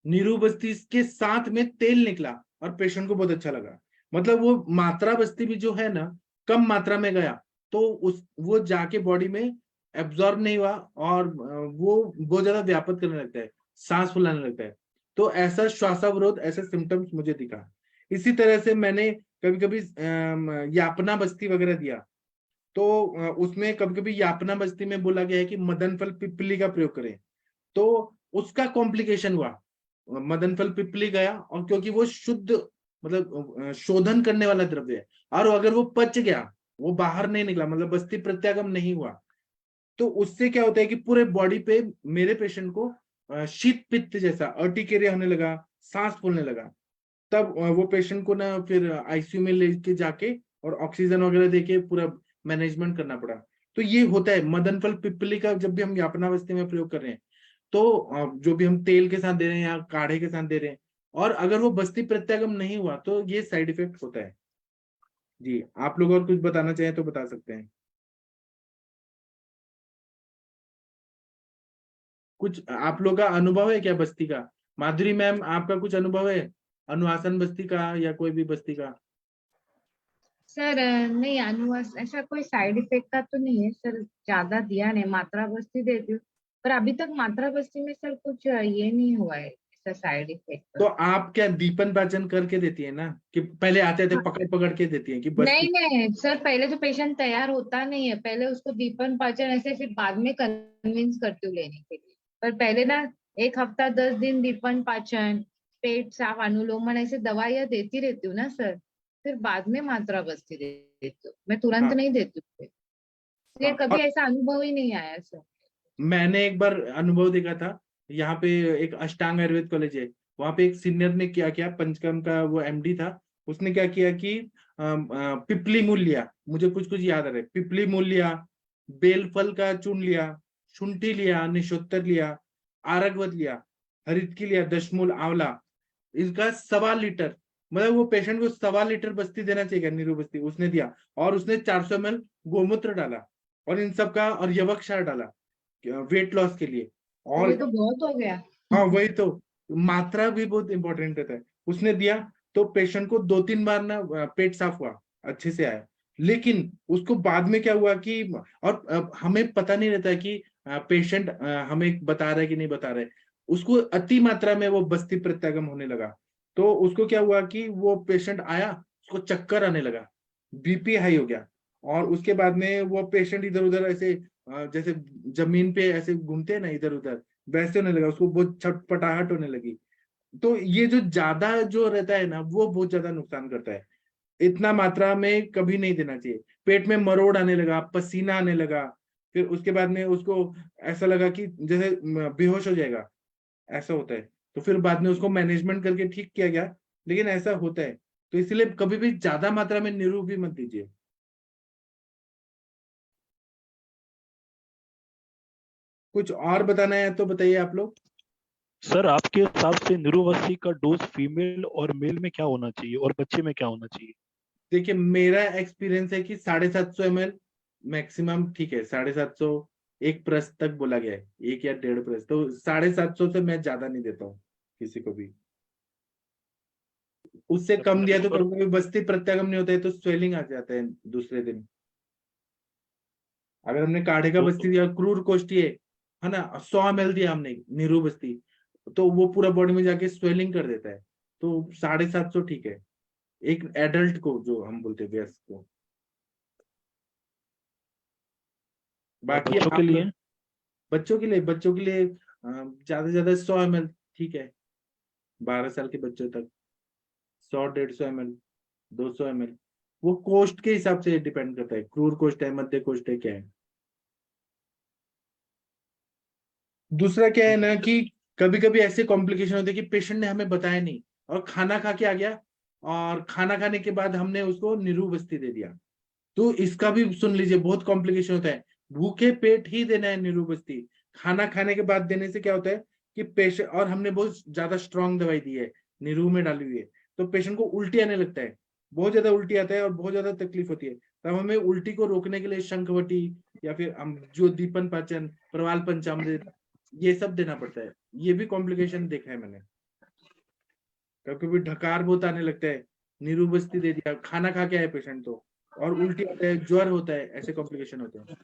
नीरू बस्ती के साथ में तेल निकला और पेशेंट को बहुत अच्छा लगा। मतलब वो मात्रा बस्ती भी जो है ना, कम मात्रा में गया, तो उस वो जाके बॉडी में एब्जॉर्ब नहीं हुआ, और वो बहुत ज्यादा व्यापक करने लगता है, सांस फुलाने लगता है। तो ऐसा श्वासावरोध, ऐसे सिम्टम्स मुझे दिखा। इसी तरह से मैंने कभी कभी यापना बस्ती वगैरह दिया, तो उसमें कभी कभी यापना बस्ती में बोला गया है कि मदन फल पिप्पली का प्रयोग करें, तो उसका कॉम्प्लिकेशन हुआ। मदन फल पिप्पली गया, और क्योंकि वो शुद्ध मतलब शोधन करने वाला द्रव्य है, और अगर वो पच गया, वो बाहर नहीं निकला, मतलब बस्ती प्रत्यागम नहीं हुआ, तो उससे क्या होता है कि पूरे बॉडी पे मेरे पेशेंट को शीत पित्त जैसा अर्टिकेरिया होने लगा, सांस फूलने लगा। तब वो पेशेंट को ना फिर आईसीयू में लेके जाके और ऑक्सीजन वगैरह देके पूरा मैनेजमेंट करना पड़ा। तो ये होता है मदन फल पिप्पली का, जब भी हम यापनावस्थी में प्रयोग कर रहे हैं, तो जो भी हम तेल के साथ दे रहे हैं या काढ़े के साथ दे रहे हैं, और अगर वो बस्ती प्रत्यागम नहीं हुआ तो ये साइड इफेक्ट होता है। जी, आप लोग और कुछ बताना चाहें तो बता सकते हैं। कुछ आप लोग का अनुभव है क्या बस्ती का? माधुरी मैम, आपका कुछ अनुभव है अनुआसन बस्ती का या कोई भी बस्ती का? सर नहीं, अनुवास ऐसा कोई साइड इफेक्ट का तो नहीं है सर, ज्यादा दिया नहीं, मात्रा बस्ती देती हूँ, पर अभी तक मात्रा बस्ती में सर कुछ ये नहीं हुआ है ऐसा साइड इफेक्ट। तो आप क्या दीपन पाचन करके देती है ना, कि पहले आते थे पकड़ पकड़ के देती है कि बस्ती? नहीं सर, पहले तो पेशेंट तैयार होता नहीं है, पहले उसको दीपन पाचन ऐसे, फिर बाद में कन्विंस करती हूँ लेने के लिए। पर पहले ना 1 हफ्ता 10 दिन दीपन पाचन, पेट साफ, अनुलोमन ऐसे दवाइयाँ देती रहती हूँ ना सर, फिर बाद में मात्रा बस्ती देती हूँ, मैं तुरंत हाँ नहीं देती हूँ। इसलिए हाँ। कभी और ऐसा अनुभव ही नहीं आया सर। मैंने एक बार अनुभव देखा था, यहाँ पे एक अष्टांग आयुर्वेद कॉलेज है, वहां पे एक सीनियर ने क्या किया, पंचकर्म का वो एमडी था, उसने क्या किया कि पिपली मूल लिया, मुझे कुछ कुछ याद आ रहा है, पिपली मूल लिया, बेल फल का चूर्ण लिया, शुंठी लिया, निशोत्तर लिया, आरगवत लिया, हरितकी लिया, दशमूल, आंवला, इसका 1.25 लीटर, मतलब वो पेशेंट को 1.25 लीटर बस्ती देना चाहिए, नीरू बस्ती उसने दिया, और उसने 400 ml गोमूत्र डाला, और इन सब का, और यवक क्षार डाला वेट लॉस के लिए। तो और ये तो बहुत हो गया। हाँ वही तो, मात्रा भी बहुत इंपॉर्टेंट रहता है। उसने दिया तो पेशेंट को 2-3 बार ना पेट साफ हुआ, अच्छे से आया। लेकिन उसको बाद में क्या हुआ कि, और हमें पता नहीं रहता है कि पेशेंट हमें बता रहा है कि नहीं बता रहा है, उसको अति मात्रा में वो बस्ती प्रत्यागम होने लगा। तो उसको क्या हुआ कि वो पेशेंट आया, उसको चक्कर आने लगा, बीपी हाई हो गया, और उसके बाद में वो पेशेंट इधर उधर ऐसे जैसे जमीन पे ऐसे घूमते हैं ना इधर उधर, वैसे होने लगा, उसको बहुत छटपटाहट होने लगी। तो ये जो ज्यादा जो रहता है ना, वो बहुत ज्यादा नुकसान करता है। इतना मात्रा में कभी नहीं देना चाहिए। पेट में मरोड़ आने लगा, पसीना आने लगा, फिर उसके बाद में उसको ऐसा लगा कि जैसे बेहोश हो जाएगा, ऐसा होता है। तो फिर बाद में उसको मैनेजमेंट करके ठीक किया गया, लेकिन ऐसा होता है। तो इसलिए कभी भी ज्यादा मात्रा में नींबू भी मत दीजिए। कुछ और बताना है तो बताइए आप लोग। सर आपके हिसाब से निरोवस्ती का डोज फीमेल और मेल में क्या होना चाहिए और बच्चे में क्या होना चाहिए? देखिए, मेरा एक्सपीरियंस है कि 750 ml मैक्सिमम ठीक है। 750, एक प्रस्त तक बोला गया है, 1 या 1.5 प्रस्त। तो 750 से मैं ज्यादा नहीं देता हूँ किसी को भी। उससे कम दिया तो और कभी कभी बस्ती प्रत्यागम नहीं होता है, तो स्वेलिंग आ जाता है दूसरे दिन। अगर हमने काढ़े का तो बस्ती दिया, क्रूर कोष्ठी है ना, 100 ml दिया हमने नीरू बस्ती, तो वो पूरा बॉडी में जाके स्वेलिंग कर देता है। तो 750 ठीक है, एक एडल्ट को, जो हम बोलते हैं वयस्क को। बाकी बच्चों के आप लिए? बच्चों के लिए ज्यादा से ज्यादा 100 ml ठीक है। 12 साल के बच्चों तक 100, 150 ml, 200 ml। वो कोस्ट के हिसाब से डिपेंड करता है, क्रूर कोस्ट है, मध्य कोस्ट है, क्या है। दूसरा क्या है ना कि कभी कभी ऐसे कॉम्प्लिकेशन होते हैं कि पेशेंट ने हमें बताया नहीं, और खाना खा के आ गया, और खाना खाने के बाद हमने उसको नीरू बस्ती दे दिया। तो इसका भी सुन लीजिए, बहुत कॉम्प्लिकेशन होता है। भूखे पेट ही देना है नीरू बस्ती। खाना खाने के बाद देने से क्या होता है कि पेशेंट, और हमने बहुत ज्यादा स्ट्रांग दवाई दी है, नीरू में डाली हुई है, तो पेशेंट को उल्टी आने लगता है, बहुत ज्यादा उल्टी आता है और बहुत ज्यादा तकलीफ होती है। तब हमें उल्टी को रोकने के लिए शंखवटी, या फिर हम जो दीपन पाचन, प्रवाल पंचामृत, ये सब देना पड़ता है। ये भी कॉम्प्लिकेशन देखा है मैंने। कभी कभी ढकार बहुत आने लगता है, नीरू बस्ती दे दिया, खाना खा के आए पेशेंट तो, और उल्टी आता है, ज्वर होता है, ऐसे कॉम्प्लिकेशन होते हैं।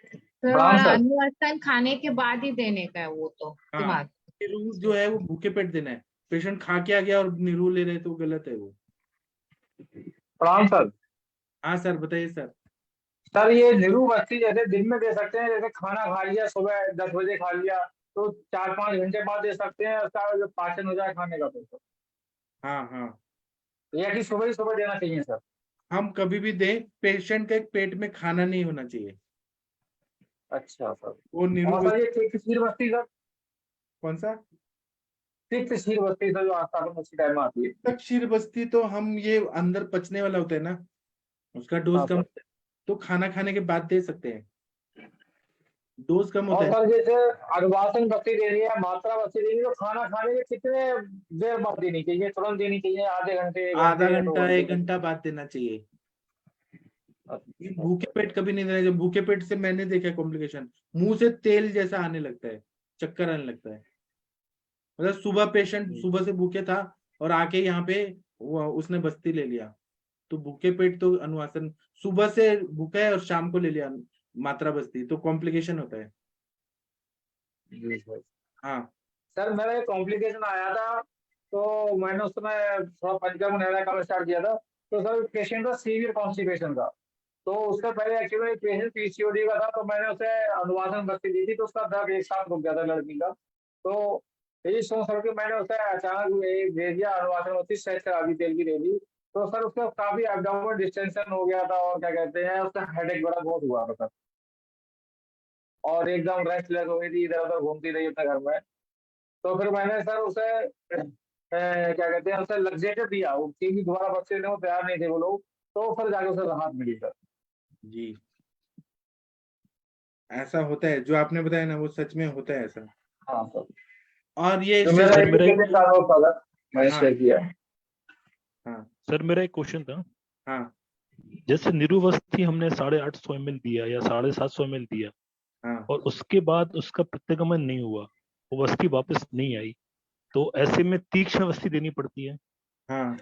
सर प्रणाम और सर। अनुवास्थान खाने के बाद ही देने का है वो तो हाँ, दिमाग। नीरू जो है वो भूखे पेट देना है। पेशेंट खा के आ गया और नीरू ले रहे तो गलत है वो। प्रणाम सर। हाँ सर, बताइए सर। सर ये नींबू बस्ती जैसे दिन में दे सकते हैं, जैसे खाना खा लिया सुबह 10 बजे खा लिया, तो 4-5 घंटे बाद दे सकते हैं, उसका जो पाचन हो जाए खाने का, तो हाँ हाँ, या कि सुबह ही सुबह देना चाहिए सर? हम कभी भी दें, पेशेंट के पेट में खाना नहीं होना चाहिए। अच्छा सर। वो नीरू और सर ये तिक्त क्षीर बस्ती सर, कौन सा? तिक्त क्षीर बस्ती सर, जो आस्था में उसी टाइम में आती है। तक्षीर बस्ती तो हम, ये अंदर पचने वाला होता है ना, उसका डोज हाँ कम सर। होता है, तो खाना खाने के बाद दे सकते हैं, डोज कम होता और है। सर जैसे अनुवासन बस्ती देनी है, मात्रा बस्ती देनी है, तो खाना खाने के कितने देर बाद देनी चाहिए? तुरंत देनी चाहिए, आधे घंटे, 1 घंटे, आधा या घंटा 2 घंटे? 1 घंटा बाद देना चाहिए। ये अच्छा भूखे सर। पेट कभी नहीं देना चाहिए। भूखे पेट से मैंने देखा कॉम्प्लिकेशन, मुंह से तेल जैसा आने लगता है, चक्कर आने लगता है। मतलब सुबह पेशेंट सुबह से भूखे था, और आके यहाँ पे उसने बस्ती ले लिया। तो भूखे पेट तो अनुवासन, सुबह से भूखा है और शाम को ले लिया मात्रा बस्ती, तो कॉम्प्लिकेशन होता है। जी सर। हाँ सर मेरा एक कॉम्प्लिकेशन आया था, तो मैंने उस समय थोड़ा पंचकर्म नहरा काम स्टार्ट किया था। तो सर पेशेंट था सीवियर कॉन्स्टिपेशन का। तो उसका पहले एक्चुअली पेशेंट पीसीओडी का था, तो मैंने उसे अनुवासन बस्ती दी थी, तो उसका दर्द एक साथ रुक गया था लड़की का। तो यही सोच कर के मैंने उसे अचानक दे दिया अनुवासन बस्ती, सेट करा दी, तेल की दे दी। तो सर उसका काफी एब्डोमेन डिस्टेंशन हो गया था, और क्या कहते हैं, उसका हेडेक बड़ा बहुत हुआ था सर, और एकदम रेस्टलेस हो गई थी, इधर उधर घूमती रही अपने घर में। तो फिर मैंने सर उसे क्या कहते हैं, उसे लग्जेटिव दिया, वो क्योंकि दोबारा बच्चे ने वो तैयार नहीं थे वो लोग। तो फिर जाके उसे राहत मिली सर। जी, ऐसा होता है जो आपने बताया ना, वो सच में होता है ऐसा। हाँ सर। और ये तो मेरा सर एक मेरा एक पेशेंट का अनुभव था सर, मैंने हाँ शेयर किया। हाँ सर मेरा एक क्वेश्चन था। हाँ जैसे निरुवस्ती हमने 850 ml दिया या 750 ml दिया, हाँ और उसके बाद उसका प्रत्यागमन नहीं हुआ, वो वस्ती वापस नहीं आई, तो ऐसे में तीक्ष्ण वस्ती देनी पड़ती है। हाँ।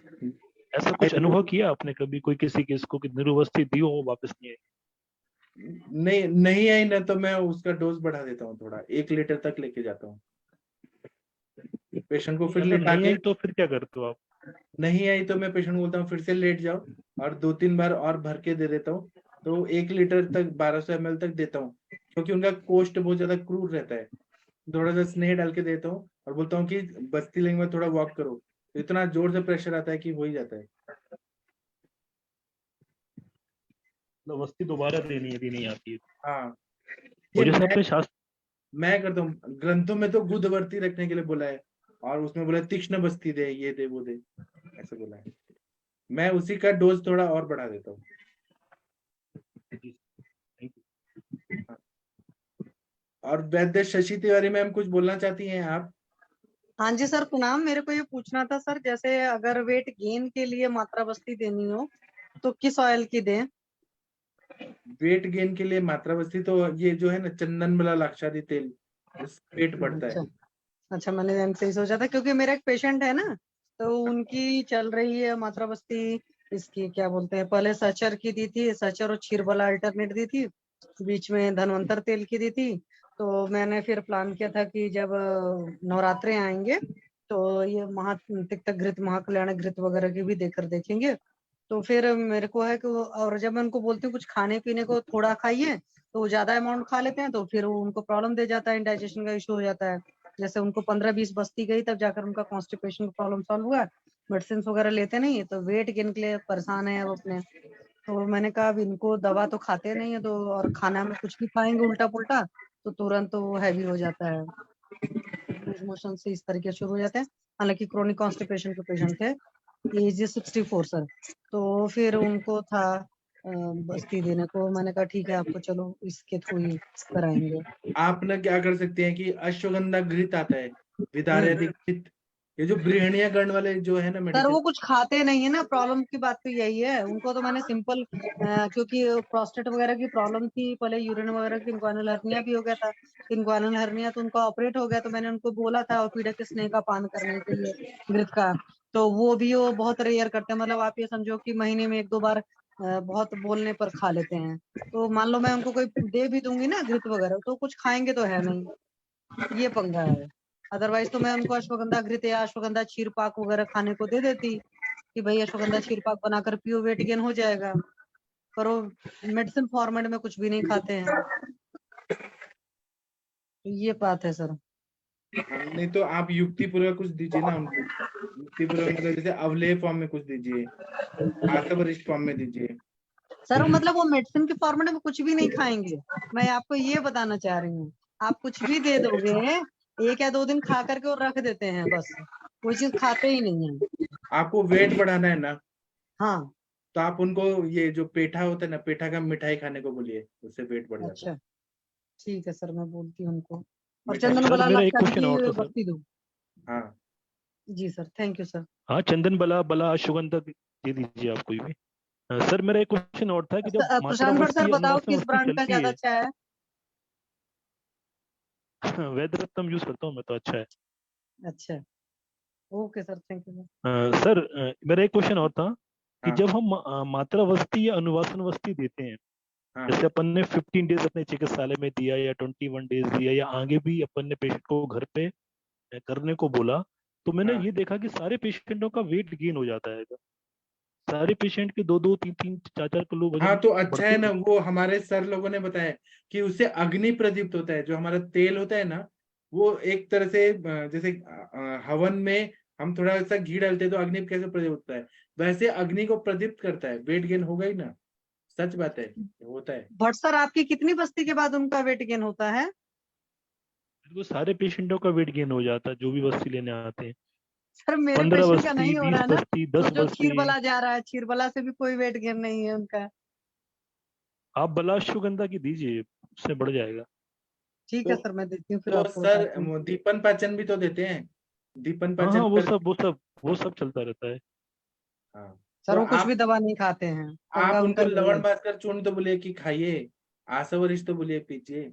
ऐसा कुछ अनुभव किया आपने कभी, कोई किसी केस को कि निरुवस्ती दी हो वो वापस नहीं आई? नहीं, नहीं आई ना, तो मैं उसका डोज बढ़ा देता हूँ थोड़ा, 1 लीटर तक लेके जाता हूँ। पेशेंट को फिर अगर लेटा नहीं के, आई तो फिर क्या करते हो आप? नहीं आई तो मैं पेशेंट को बोलता हूँ फिर से लेट जाओ, और 2-3 बार और भर के दे देता हूँ, तो 1 लीटर तक 1200 ml तक देता हूँ, क्योंकि उनका कोष्ठ बहुत ज्यादा क्रूर रहता है। थोड़ा सा स्नेह डाल के देता हूँ और बोलता हूँ कि बस्ती लिंग में थोड़ा वॉक करो, तो इतना जोर से प्रेशर आता है कि हो ही जाता है। मतलब वस्ती दोबारा देनी यदि नहीं आती है। हाँ, और ये जैसे अपने शास्त्र मैं करता हूँ। ग्रंथों में तो गुदवर्ती रखने के लिए बोला है, और उसमें बोला है तीक्ष्ण बस्ती दे, ये दे वो दे, ऐसे बोला है। मैं उसी का डोज थोड़ा और बढ़ा देता हूँ। हाँ। और वैद्य शशि तिवारी मैम कुछ बोलना चाहती हैं आप? हाँ जी सर, प्रणाम। मेरे को ये पूछना था सर, जैसे अगर वेट गेन के लिए मात्रा बस्ती देनी हो तो किस ऑयल की दें? वेट गेन के लिए मात्रा बस्ती तो ये जो है ना, चंदन वाला लाक्षादी तेल, उस पेट बढ़ता है। अच्छा अच्छा, मैंने ऐसे ही सोचा था, क्योंकि मेरा एक पेशेंट है ना, तो उनकी चल रही है मात्रा बस्ती। इसकी क्या बोलते हैं, पहले सचर की दी थी, सचर और क्षीरबला अल्टरनेट दी थी, बीच में धनवंतर तेल की दी थी। तो मैंने फिर प्लान किया था कि जब नवरात्रे आएंगे तो ये तिक्तक घृत, महाकल्याण घृत वगैरह की भी देकर देखेंगे। तो फिर मेरे को है कि और जब मैं उनको बोलती हूँ कुछ खाने पीने को थोड़ा खाइए, तो वो ज्यादा अमाउंट खा लेते हैं, तो फिर वो उनको प्रॉब्लम दे जाता है, इंडाइजेशन का इशू हो जाता है। जैसे उनको 15-20 बस्ती गई, तब जाकर उनका कॉन्स्टिपेशन का प्रॉब्लम सॉल्व हुआ। मेडिसिन वगैरह लेते नहीं है, तो वेट गेन के लिए परेशान है अब अपने। तो मैंने कहा अब इनको दवा तो खाते नहीं है, तो और खाना में कुछ भी खाएंगे उल्टा पुल्टा तो तुरंत वो हैवी हो जाता है, लूज मोशन से इस तरीके शुरू हो जाते हैं। हालांकि क्रोनिक कॉन्स्टिपेशन के पेशेंट थे, एज 64 सर। तो फिर उनको था बस्ती देने को, मैंने कहा ठीक है, आपको चलो इसके थ्रू ही कराएंगे। आप ना क्या कर सकते हैं कि अश्वगंधा घृत आता है, विदार्यादि हम्म। घृत, ये जो बृहणीय गण वाले जो है ना सर मेडिसिन। वो कुछ खाते नहीं है ना, प्रॉब्लम की बात तो यही है। उनको तो मैंने सिंपल, क्योंकि प्रोस्टेट वगैरह की प्रॉब्लम थी, पहले यूरिन वगैरह की, इंग्वानल हर्निया भी हो गया था। इंग्वानल हर्निया तो उनका ऑपरेट हो गया, तो मैंने उनको बोला था ओपीडक स्नेह का पान करने के लिए, घृत का। तो वो बहुत रेयर करते हैं, मतलब आप ये समझो कि महीने में 1-2 बार बहुत बोलने पर खा लेते हैं। तो मान लो मैं उनको कोई दे भी दूंगी ना घृत वगैरह, तो कुछ खाएंगे तो है नहीं, ये पंगा है। अदरवाइज तो मैं उनको अश्वगंधा घृत या अश्वगंधा क्षीर पाक वगैरह खाने को दे देती कि भाई अश्वगंधा क्षीर पाक बनाकर पियो, वेट गेन हो जाएगा। पर वो मेडिसिन फॉर्मेट में कुछ भी नहीं खाते हैं, तो ये बात है सर। नहीं तो आप युक्तिपूर्वक कुछ दीजिए ना उनको। युक्तिपूर्वक मतलब जैसे अवलेह फॉर्म में कुछ दीजिए, आतवरिष्ठ फॉर्म में दीजिए। सर मतलब वो मेडिसिन के फॉर्मेट में कुछ भी नहीं खाएंगे, मैं आपको ये बताना चाह रही हूँ। आप कुछ भी दे दोगे, 1 या 2 दिन खा करके और रख देते हैं, बस कोई चीज खाते ही नहीं है। आपको वेट बढ़ाना है ना, हाँ। तो आप उनको ये जो पेठा होता है ना, पेठा का मिठाई खाने को बोलिए, उससे वेट बढ़ जाता है। अच्छा ठीक है सर, मैं बोलती हूँ उनको। और मिठाई। चंदन सर बला मेरा एक लाक्षादी क्वेश्चन और की था सर। बस्ती दो। हाँ, जी सर, थैंक यू सर। हाँ, चंदन बला बला अश्वगंधा दे दीजिए आप कोई भी। सर मेरा एक क्वेश्चन और था कि जब मात्रा प्रशांत भट्ट सर वस्ती बताओ अनुवासन किस वस्ती ब्रांड का चलती ज्यादा है, अच्छा है? वैद्य रत्नम यूज करता हूँ मैं, तो अच्छा है। अच्छा, okay sir, thank you. Sir मेरा एक क्वेश्चन और था कि हाँ, जब हम मात्रा वस्ती या अनुवासन वस्ती देते हैं, हाँ, जैसे अपन ने 15 डेज अपने चिकित्सालय में दिया या 21 डेज दिया, या आगे भी अपन ने पेशेंट को घर पे करने को बोला, तो मैंने हाँ, ये देखा कि सारे पेशेंटों का वेट गेन हो जाता है। सारे पेशेंट के 2-2, 3-3, 4-4 किलो हाँ। वजन तो अच्छा बढ़ते है ही ना, बढ़ते। वो हमारे सर लोगों ने बताया कि उससे अग्नि प्रदीप्त होता है, जो हमारा तेल होता है ना, वो एक तरह से जैसे हवन में हम थोड़ा सा घी डालते हैं तो अग्नि कैसे प्रदीप्त होता है, वैसे अग्नि को प्रदीप्त करता है, वेट गेन होगा ही ना। सच बात है, होता है। भट्ट सर आपकी कितनी बस्ती के बाद उनका वेट गेन होता है? वो सारे पेशेंटों का वेट गेन हो जाता है जो भी वस्ती लेने आते हैं। सर मेरे 15 पेशेंट का बस्ती, नहीं हो रहा 20 है ना, बस्ती, तो 10 जो बस्ती। क्षीरबला जा रहा है, क्षीरबला से भी कोई वेट गेन नहीं है उनका। आप बलाश्वगंधा की दीजिए, उससे बढ़ जाएगा। ठीक तो है सर, मैं देती हूँ, फिर तो आपको सर बताती हूँ। दीपन पाचन भी तो देते हैं, दीपन हाँ हाँ, पाचन वो कर। सब वो सब वो सब चलता रहता है। हाँ, तो सर वो कुछ भी दवा नहीं खाते हैं, पंगा आप उनका उनको यही लवण है। भास्कर चूर्ण तो बोलिए कि खाइए, आसवरिश तो बोलिए पीजिए।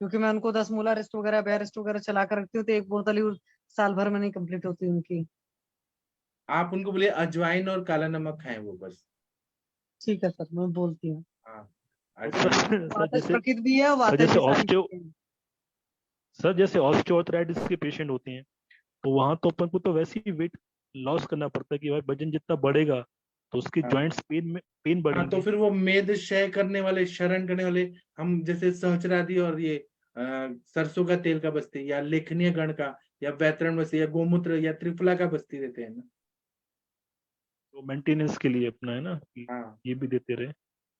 क्योंकि मैं उनको 10 मूला रेस्ट वगैरह, बेरेस्ट वगैरह चला कर रखती हूँ, तो एक बोतल ही साल भर में नहीं कंप्लीट होती उनकी। आप उनको बोलिए अजवाइन और काला नमक खाएं, वो बस। ठीक है सर, मैं बोलती हूँ। हाँ, और अजवाइन। सर वातज जैसे प्रकृति भी है और सर वातज जैसे भी सारी ऑस्टियो चीजें हैं। सर जैसे ऑस्टियोआर्थराइटिस के पेशेंट होते हैं, तो वहां तो अपन को तो वैसे ही वेट लॉस करना पड़ता है कि भाई वजन जितना बढ़ेगा तो उसके हाँ। जॉइंट्स पेन हाँ, तो बढ़ेंगे। फिर वो मेद क्षय करने वाले, शरण करने वाले, हम जैसे सहस्रादि और ये सरसों का तेल का बस्ती, या लेखनीय गण का, या वैतरण बस्ती, या गोमूत्र, या त्रिफला का बस्ती देते हैं ना। तो मेंटेनेंस के लिए अपना है ना कि हाँ ये भी देते रहे।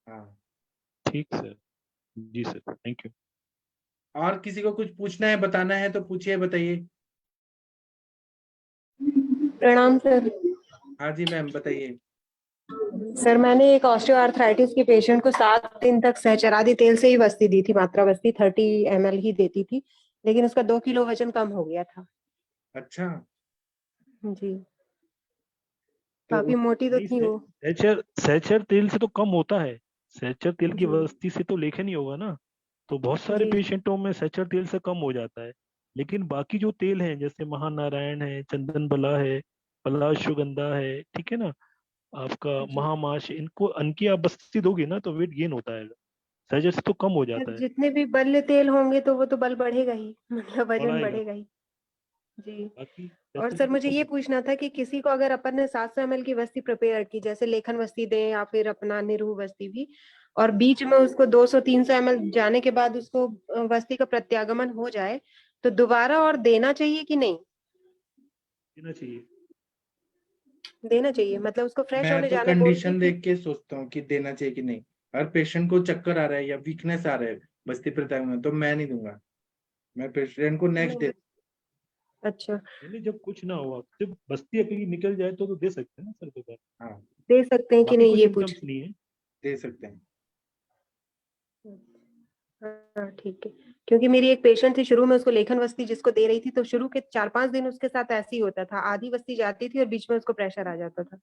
हाँ। ठीक सर, जी सर, थैंक यू। और किसी को कुछ पूछना है, बताना है तो पूछिए, बताइए। प्रणाम सर। हाँ जी मैम, बताइए। सर मैंने एक ऑस्टियोआर्थराइटिस के पेशेंट को 7 दिन तक सहचरादी तेल से ही बस्ती दी थी, मात्रा बस्ती 30 ml ही देती थी, लेकिन उसका 2 किलो वजन कम हो गया था। अच्छा, जी, तो काफी मोटी तो नहीं, थी वो। सहचर तेल से तो कम होता है, सहचर तेल की जी बस्ती से तो लेखन ही होगा ना। तो बहुत सारे जी पेशेंटों में सहचर तेल से कम हो जाता है, लेकिन बाकी जो तेल हैं जैसे महानारायण है, चंदन बला है, पलाशुगंधा है, ठीक है ना, आपका जी। महामाश, इनकी आप बस्ती दोगे ना तो वेट गेन होता है, सहचर से तो कम हो जाता है। जितने भी बल्य तेल होंगे तो वो तो बल बढ़ेगा ही, मतलब वजन बढ़ाएगा, बढ़ेगा ही। जी। बाकी और सहचर से सर तो मुझे कम ये होता पूछना था कि किसी को अगर अपन ने 700 ml की बस्ती प्रिपेयर की, जैसे लेखन बस्ती दें या फिर अपना निरूह बस्ती भी, और बीच में उसको 200-300 ml जाने के बाद उसको बस्ती का प्रत्यागमन हो जाए, तो दोबारा और देना चाहिए कि नहीं? देना चाहिए। देना चाहिए, मतलब उसको फ्रेश मैं होने तो जाने बोल के कंडीशन कि देख के सोचता हूँ कि देना चाहिए कि नहीं। अगर पेशेंट को चक्कर आ रहा है या वीकनेस आ रहा है बस्ती प्रत्याग में, तो मैं नहीं दूंगा, मैं पेशेंट को नेक्स्ट नहीं। डे। अच्छा, नहीं, जब कुछ ना हुआ, जब बस्ती अकेली निकल जाए तो दे सकते हैं ना सर दोबारा, हाँ, दे सकते हैं कि बाकी नहीं कोई ये सिम्टम्स पूछ। नहीं है। दे सकते हैं। हाँ ठीक है, क्योंकि मेरी एक पेशेंट थी, शुरू में उसको लेखन वस्ती जिसको दे रही थी, तो शुरू के 4-5 दिन उसके साथ ऐसे ही होता था, आधी वस्ती जाती थी और बीच में उसको प्रेशर आ जाता था।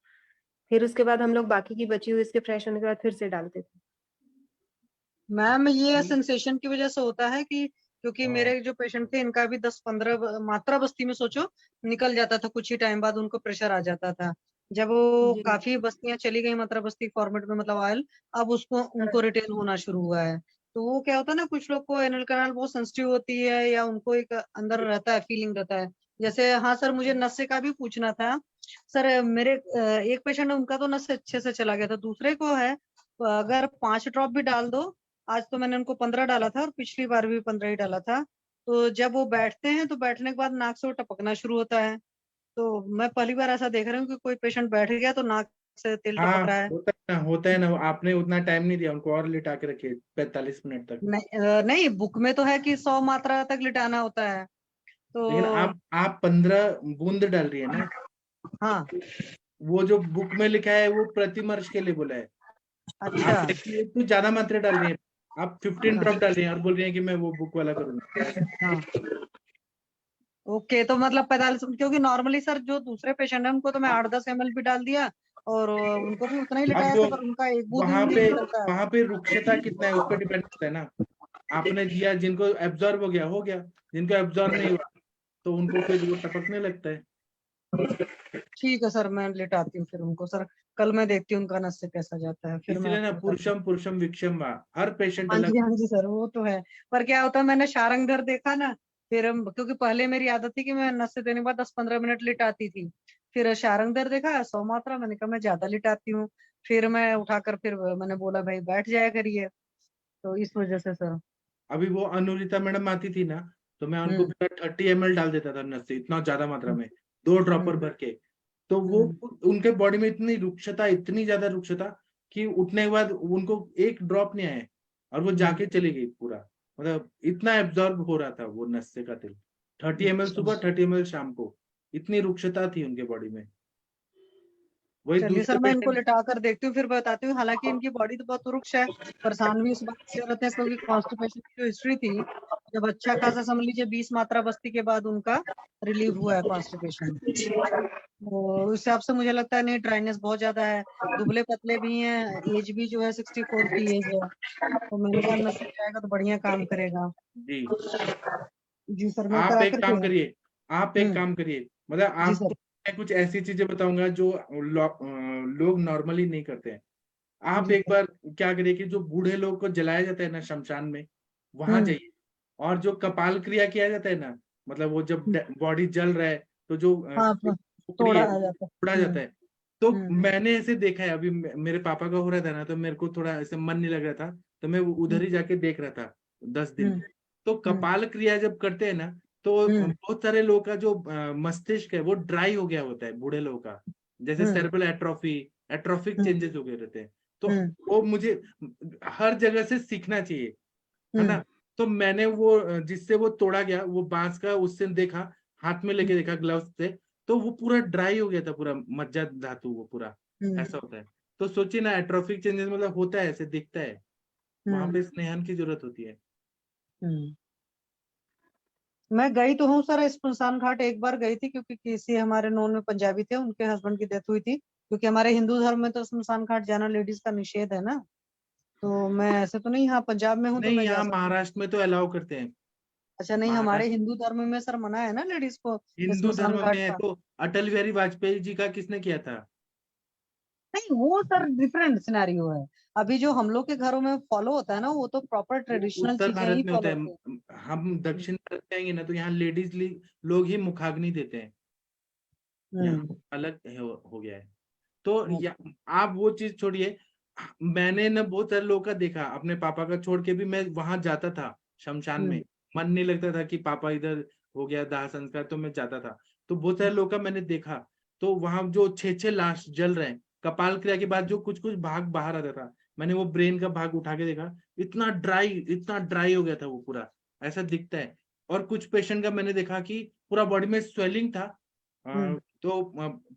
फिर उसके बाद हम लोग बाकी की बची हुई इसके फ्रेश होने के बाद फिर से डालते थे। मैम ये सेंसेशन की वजह से होता है कि क्योंकि हाँ। मेरे जो पेशेंट थे इनका भी 10-15 मात्रा बस्ती में सोचो निकल जाता था, कुछ ही टाइम बाद उनको प्रेशर आ जाता था। जब वो जी। काफी बस्तियां चली गई मात्रा बस्ती फॉर्मेट में, मतलब ऑयल, अब उसको हाँ, उनको रिटेन होना शुरू हुआ है। तो वो क्या होता है ना, कुछ लोग को एनल कैनाल बहुत सेंसिटिव होती है, या उनको एक अंदर रहता है, फीलिंग रहता है। जैसे हाँ सर, मुझे नस का भी पूछना था सर। मेरे एक पेशेंट है, उनका तो नस अच्छे से चला गया था, दूसरे को है अगर 5 ड्रॉप भी डाल दो, आज तो मैंने उनको 15 डाला था और पिछली बार भी 15 ही डाला था, तो जब वो बैठते हैं तो बैठने के बाद नाक से वो टपकना शुरू होता है। तो मैं पहली बार ऐसा देख रहा हूँ कि कोई पेशेंट बैठ गया तो नाक से तेल हाँ, टपक रहा है। होता है ना, आपने उतना टाइम नहीं दिया उनको, और लिटा के रखिए 45 मिनट तक। नहीं, बुक में तो है कि 100 मात्रा तक लिटाना होता है, लेकिन तो आप 15 बूंद डाल रही है ना, हाँ। वो जो बुक में लिखा है वो प्रतिमर्श के लिए बोला है। अच्छा। आप देखिए तो ज्यादा मात्रा डाल रही है, आप 15 हाँ ड्रॉप डाल रही हैं और बोल रही हैं कि मैं वो बुक वाला करूंगा। हाँ। ओके, तो मतलब 45, क्योंकि नॉर्मली सर जो दूसरे पेशेंट है उनको तो मैं 8-10 ml भी डाल दिया और उनको भी उतना ही अब लिटाया वो था, पर उनका एक बूंद भी वहां नहीं पे निकलता है। वहां पे रुक्षता कितना है उस पर डिपेंड करता है ना। आपने दिया, जिनको एब्जॉर्ब हो गया, जिनको एब्जॉर्ब नहीं हुआ तो उनको फिर वो टपकने लगता है। ठीक है सर, मैं लिटाती हूँ फिर उनको सर, कल मैं देखती हूँ उनका नस से कैसा जाता है, फिर मैं इसीलिए ना, आपको बताती हूँ। पुरुषम पुरुषम विक्षम वा, हर पेशेंट अलग। हाँ जी सर, वो तो है। पर क्या होता है, मैंने शारंगधर देखा ना, फिर क्योंकि पहले मेरी आदत थी कि मैं नस से देने के बाद 10-15 मिनट लिटाती थी, फिर शारंगधर देखा 100 मात्रा, मैंने कहा मैं ज्यादा लिटाती हूँ, फिर मैं उठाकर फिर मैंने बोला भाई बैठ जाया करिए, तो इस वजह से सर। अभी वो अनुरिता मैडम आती थी ना, तो मैं उनको हम्म 30 ml डाल देता था नस से, इतना ज्यादा मात्रा में, 2 ड्रॉपर हम्म भर के। तो वो हम्म उनके बॉडी में इतनी रुक्षता, इतनी ज्यादा रुक्षता कि उठने के बाद उनको एक ड्रॉप नहीं आया, और वो हम्म। जाके चली गई पूरा। मतलब इतना एब्जॉर्ब हो रहा था वो नस से का तेल। 30 ml अच्छा, सुबह, 30 ml शाम को, इतनी रुक्षता थी उनके बॉडी में। वही चलिए दूसरे सर, मैं इनको पेशेंट। लिटा कर देखती हूँ फिर बताती हूँ। हालांकि इनकी बॉडी तो बहुत रुक्ष है, परेशान भी इस बात से रहते हैं क्योंकि कॉन्स्टिपेशन की जो हिस्ट्री थी, जब अच्छा खासा समझ लीजिए 20 मात्रा बस्ती के बाद उनका रिलीव हुआ है कॉन्स्टिपेशन। तो उस हिसाब से मुझे लगता है नहीं, ड्राइनेस बहुत ज्यादा है, दुबले पतले भी हैं, एज भी जो है 64 की एज है, तो मैंने कहा नशे जाएगा तो बढ़िया काम करेगा। जी, जी सर, मैं आप करा एक करके। काम करिए, आप एक हम्म। काम करिए, मतलब जी आपको सर। मैं कुछ ऐसी चीजें बताऊंगा जो लोग नॉर्मली नहीं करते हैं। आप जी एक सर। बार क्या करिए कि जो बूढ़े लोग को जलाया जाता है ना शमशान में, वहां हम्म जाइए, और जो कपाल क्रिया किया जाता है ना, मतलब वो जब हम्म। बॉडी जल रहा है तो जो हाँ एक हाँ, खोपड़ी तोड़ा है आ वो जाता तोड़ा है। जाता है, तो मैंने ऐसे देखा है, अभी मेरे पापा का हो रहा था ना, तो मेरे को थोड़ा ऐसे मन नहीं लग रहा था, तो मैं उधर ही जाके देख रहा था 10 दिन। तो कपाल क्रिया जब करते हैं ना, तो बहुत सारे लोगों का जो मस्तिष्क है वो ड्राई हो गया होता है, बूढ़े लोगों का, जैसे सेरेब्रल एट्रोफिक चेंजेस हो गए रहते हैं। तो वो मुझे हर जगह से सीखना चाहिए, है ना। तो मैंने वो जिससे वो तोड़ा गया वो बांस का, उससे देखा, हाथ में लेके देखा ग्लव्स से, तो वो पूरा ड्राई हो गया था, पूरा मज्जा धातु वो पूरा ऐसा होता है। तो सोचिए ना, एट्रोफिक चेंजेस मतलब होता है, ऐसे दिखता है, वहां पे स्नेहन की जरूरत होती है। मैं गई तो हूँ सर, स्मशान घाट एक बार गई थी, क्योंकि किसी हमारे नॉन में पंजाबी थे, उनके हस्बैंड की डेथ हुई थी। क्योंकि हमारे हिंदू धर्म में तो स्मशान घाट जाना लेडीज का निषेध है ना, तो मैं ऐसे तो नहीं, यहाँ पंजाब में हूँ तो नहीं, मैं जा यहाँ सकती हूँ। महाराष्ट्र में तो अलाउ करते हैं। अच्छा, नहीं हमारे महाराष्ट्र हिंदू धर्म में सर मना है ना लेडीज को हिंदू स्मशान धर्म घाट में है, का। तो अटल बिहारी वाजपेयी जी का किसने किया था? नहीं वो सर डिफरेंट सिनेरियो है। अभी जो हम लोग के घरों में फॉलो होता है ना, वो तो प्रॉपर वो ट्रेडिशनल उत्तर चीजें भारत ही में होता फॉलो होती है, हम दक्षिण भारत में आएंगे ना, तो यहाँ लेडीज लोग ही मुखाग्नि देते हैं, है। यहाँ अलग हो गया है। तो आप वो चीज छोड़िए, मैंने ना बहुत सारे लोगों का देखा, अपने पापा का छोड़ के भी मैं वहां जाता था शमशान में, मन नहीं लगता था कि पापा इधर हो गया दाह संस्कार, तो मैं जाता था। तो बहुत सारे लोगों का मैंने देखा, तो वहां जो 6 लाश जल रहे हैं, कपाल क्रिया के बाद जो कुछ कुछ भाग बाहर आता था, मैंने वो ब्रेन का भाग उठा के देखा, इतना ड्राई हो गया था वो पूरा, ऐसा दिखता है। और कुछ पेशेंट का मैंने देखा कि पूरा बॉडी में स्वेलिंग था, तो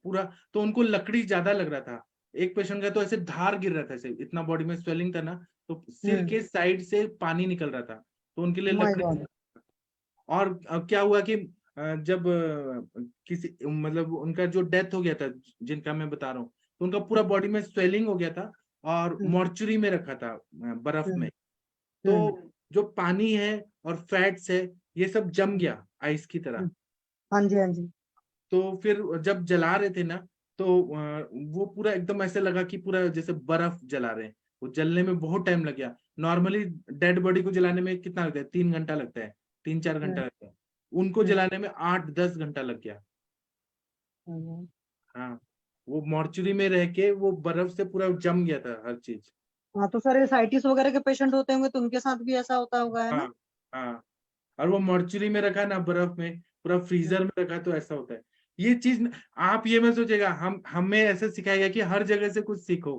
पूरा, तो उनको लकड़ी ज्यादा लग रहा था। एक पेशेंट का तो ऐसे धार गिर रहा था, ऐसे इतना बॉडी में स्वेलिंग था ना, तो सिर के साइड से पानी निकल रहा था, तो उनके लिए माय लकड़ी। गॉड। और क्या हुआ कि जब किसी मतलब उनका जो डेथ हो गया था, जिनका मैं बता रहा हूँ, तो उनका पूरा बॉडी में स्वेलिंग हो गया था, और मॉर्चुरी में रखा था बर्फ में। तो जो पानी है और फैट्स है, ये सब जम गया आइस की तरह। हाँ जी, हाँ जी। तो फिर जब जला रहे थे ना, तो वो पूरा एकदम ऐसे लगा कि पूरा जैसे बर्फ जला रहे हैं। वो जलने में बहुत टाइम लग गया। नॉर्मली डेड बॉडी को जलाने में कितना लगता है? 3 घंटा लगता है, 3-4 घंटा लगता है। उनको जलाने में 8-10 घंटा लग गया। हाँ, वो मॉर्चुरी में रह के वो बर्फ से पूरा जम गया था हर चीज। हाँ तो सर एसाइटिस वगैरह के पेशेंट होते होंगे तो उनके साथ भी ऐसा होता होगा, है ना? हाँ हाँ, और वो मॉर्चुरी में रखा ना, बर्फ में, पूरा फ्रीजर में रखा, तो ऐसा होता है। ये चीज आप ये मत सोचेगा, हमें ऐसे सिखाया गया कि हर जगह से कुछ सीखो,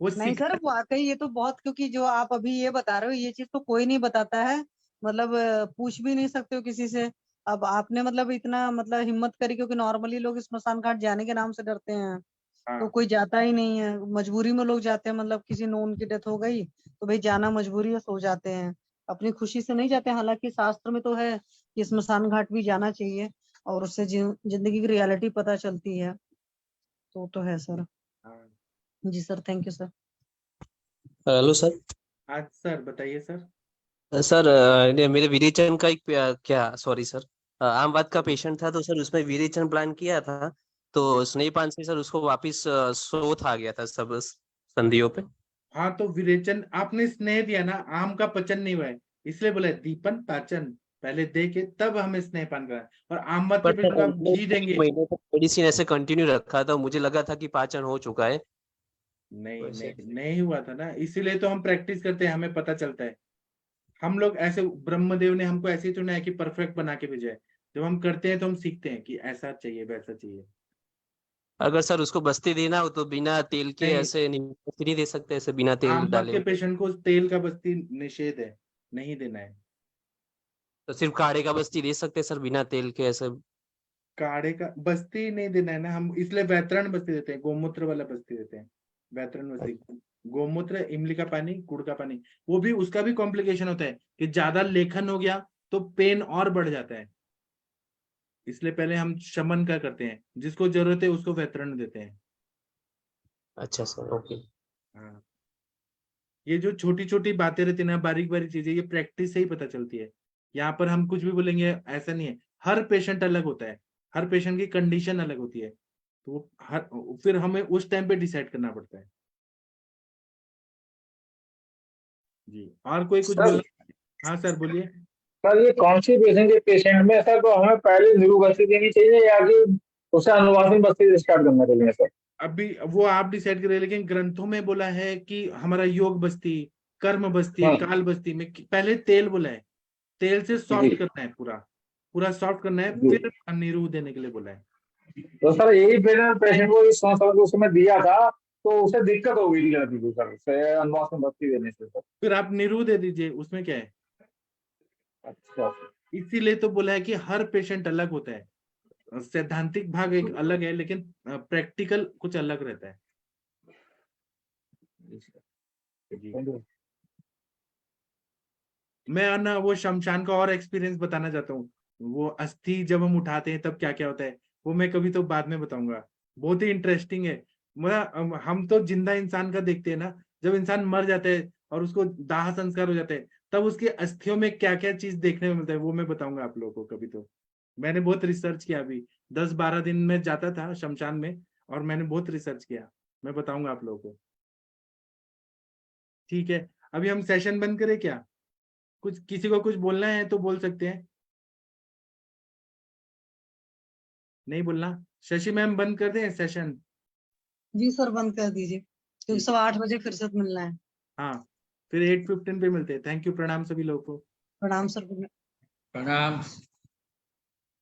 वो नहीं सीख। सर वाकई ये तो बहुत, क्योंकि जो आप अभी ये बता रहे हो ये चीज तो कोई नहीं बताता है, मतलब पूछ भी नहीं सकते हो किसी से। अब आपने मतलब इतना मतलब हिम्मत करी, क्योंकि नॉर्मली लोग स्मशान घाट जाने के नाम से डरते हैं, तो हाँ कोई जाता ही नहीं है। मजबूरी में लोग जाते हैं, मतलब किसी नोन की डेथ हो गई तो भाई जाना मजबूरी है, सो जाते हैं, अपनी खुशी से नहीं जाते। हालांकि शास्त्र में तो है कि स्मशान घाट भी जाना चाहिए, और उससे जिंदगी की रियलिटी पता चलती है। तो है सर। हाँ। जी sir, thank you sir. Hello sir. आज सर बताइए सर। सर मेरे विरेचन का एक क्या सॉरी सर, आम बात का पेशेंट था, तो सर उसमें विरेचन प्लान किया था, तो स्नेहपान से सर उसको वापिस शोथ आ गया था सब संधियों पे। हाँ, तो विरेचन आपने स्नेह दिया ना, आम का पचन नहीं हुआ है, इसलिए बोले दीपन पाचन पहले दे के तब हमें स्नेहपान करा। और आम मत के बट पेशेंट को आप घी देंगे। महीने तक मेडिसिन ऐसे कंटिन्यू रखा था, मुझे लगा था कि पाचन हो चुका है। नहीं वैसे नहीं, नहीं हुआ था ना, इसीलिए तो हम प्रैक्टिस करते हैं, हमें पता चलता है। हम लोग ऐसे, ब्रह्मदेव ने हमको ऐसे ही चुना है कि परफेक्ट बना के भेजा है। जब हम करते हैं तो हम सीखते हैं कि ऐसा चाहिए वैसा चाहिए। अगर सर उसको बस्ती देना हो तो बिना तेल के नहीं, ऐसे नहीं दे सकते, ऐसे बिना तेल आमक डाले के हुए। पेशेंट को तेल का बस्ती निषेध है, नहीं देना है। तो सिर्फ काढ़े का बस्ती दे सकते सर बिना तेल के ऐसे? काढ़े का बस्ती नहीं देना है ना, हम इसलिए वैतरण बस्ती देते हैं, गोमूत्र वाला बस्ती देते हैं, वैतरण बस्ती। गोमूत्र, इमली का पानी, गुड़ का पानी, वो भी उसका भी कॉम्प्लिकेशन होता है कि ज्यादा लेखन हो गया तो पेन और बढ़ जाता है, इसलिए पहले हम शमन का करते हैं, जिसको जरूरत है उसको वैतरण देते हैं। अच्छा सर, ओके। हाँ, ये जो छोटी छोटी बातें रहती है ना, बारीक बारीक चीजें, ये प्रैक्टिस से ही पता चलती है। यहाँ पर हम कुछ भी बोलेंगे ऐसा नहीं है, हर पेशेंट अलग होता है, हर पेशेंट की कंडीशन अलग होती है, तो वो हर, फिर हमें उस टाइम पे डिसाइड करना पड़ता है। जी, और कोई कुछ सर, बोलना? हाँ सर बोलिए। सर ये कॉन्स्टिपेशन के पेशेंट में सर तो हमें पहले नींबू बस्ती देनी चाहिए या कि उसे अनुवासन बस्ती स्टार्ट करना चाहिए सर? अभी वो आप डिसाइड करें, लेकिन ग्रंथों में बोला है कि हमारा योग बस्ती, कर्म बस्ती, हाँ। काल बस्ती में पहले तेल बोला है, तेल से जी। सॉफ्ट करना है, पूरा पूरा सॉफ्ट करना है, जी। फिर अनिरुद्ध देने के लिए बोला है। तो सर यही मैंने पेशेंट को इस समझ के उसमें दिया था, तो उसे दिक्कत हो गई थी गलती से सर, से अनवास में बस्ती देने से सर। फिर आप निरू दे दीजिए, उसमें क्या है। अच्छा। इसीलिए तो बोला है कि हर पेशेंट अलग होता है, सैद्धांतिक भाग एक अलग है, लेकिन प्रैक्टिकल कुछ अलग रहता है। जी। मैं ना वो शमशान का और एक्सपीरियंस बताना चाहता हूँ। वो अस्थि जब हम उठाते हैं तब क्या क्या होता है, वो मैं कभी तो बाद में बताऊंगा। बहुत ही इंटरेस्टिंग है। मतलब हम तो जिंदा इंसान का देखते हैं ना, जब इंसान मर जाता है और उसको दाह संस्कार हो जाता है, तब उसकी अस्थियों में क्या क्या चीज देखने में मिलता है, वो मैं बताऊंगा आप लोगों को कभी तो। मैंने बहुत रिसर्च किया, अभी 10-12 दिन में जाता था शमशान में, और मैंने बहुत रिसर्च किया, मैं बताऊंगा आप लोगों को। ठीक है, अभी हम सेशन बंद करें क्या? कुछ किसी को कुछ बोलना है तो बोल सकते हैं, नहीं बोलना? शशि मैम बंद कर दें सेशन? जी सर, बंद कर दीजिए, क्योंकि 8:15 फिर से मिलना है। हाँ, फिर 8:15 पे मिलते हैं। थैंक यू, प्रणाम सभी लोगों को। प्रणाम सर। प्रणाम।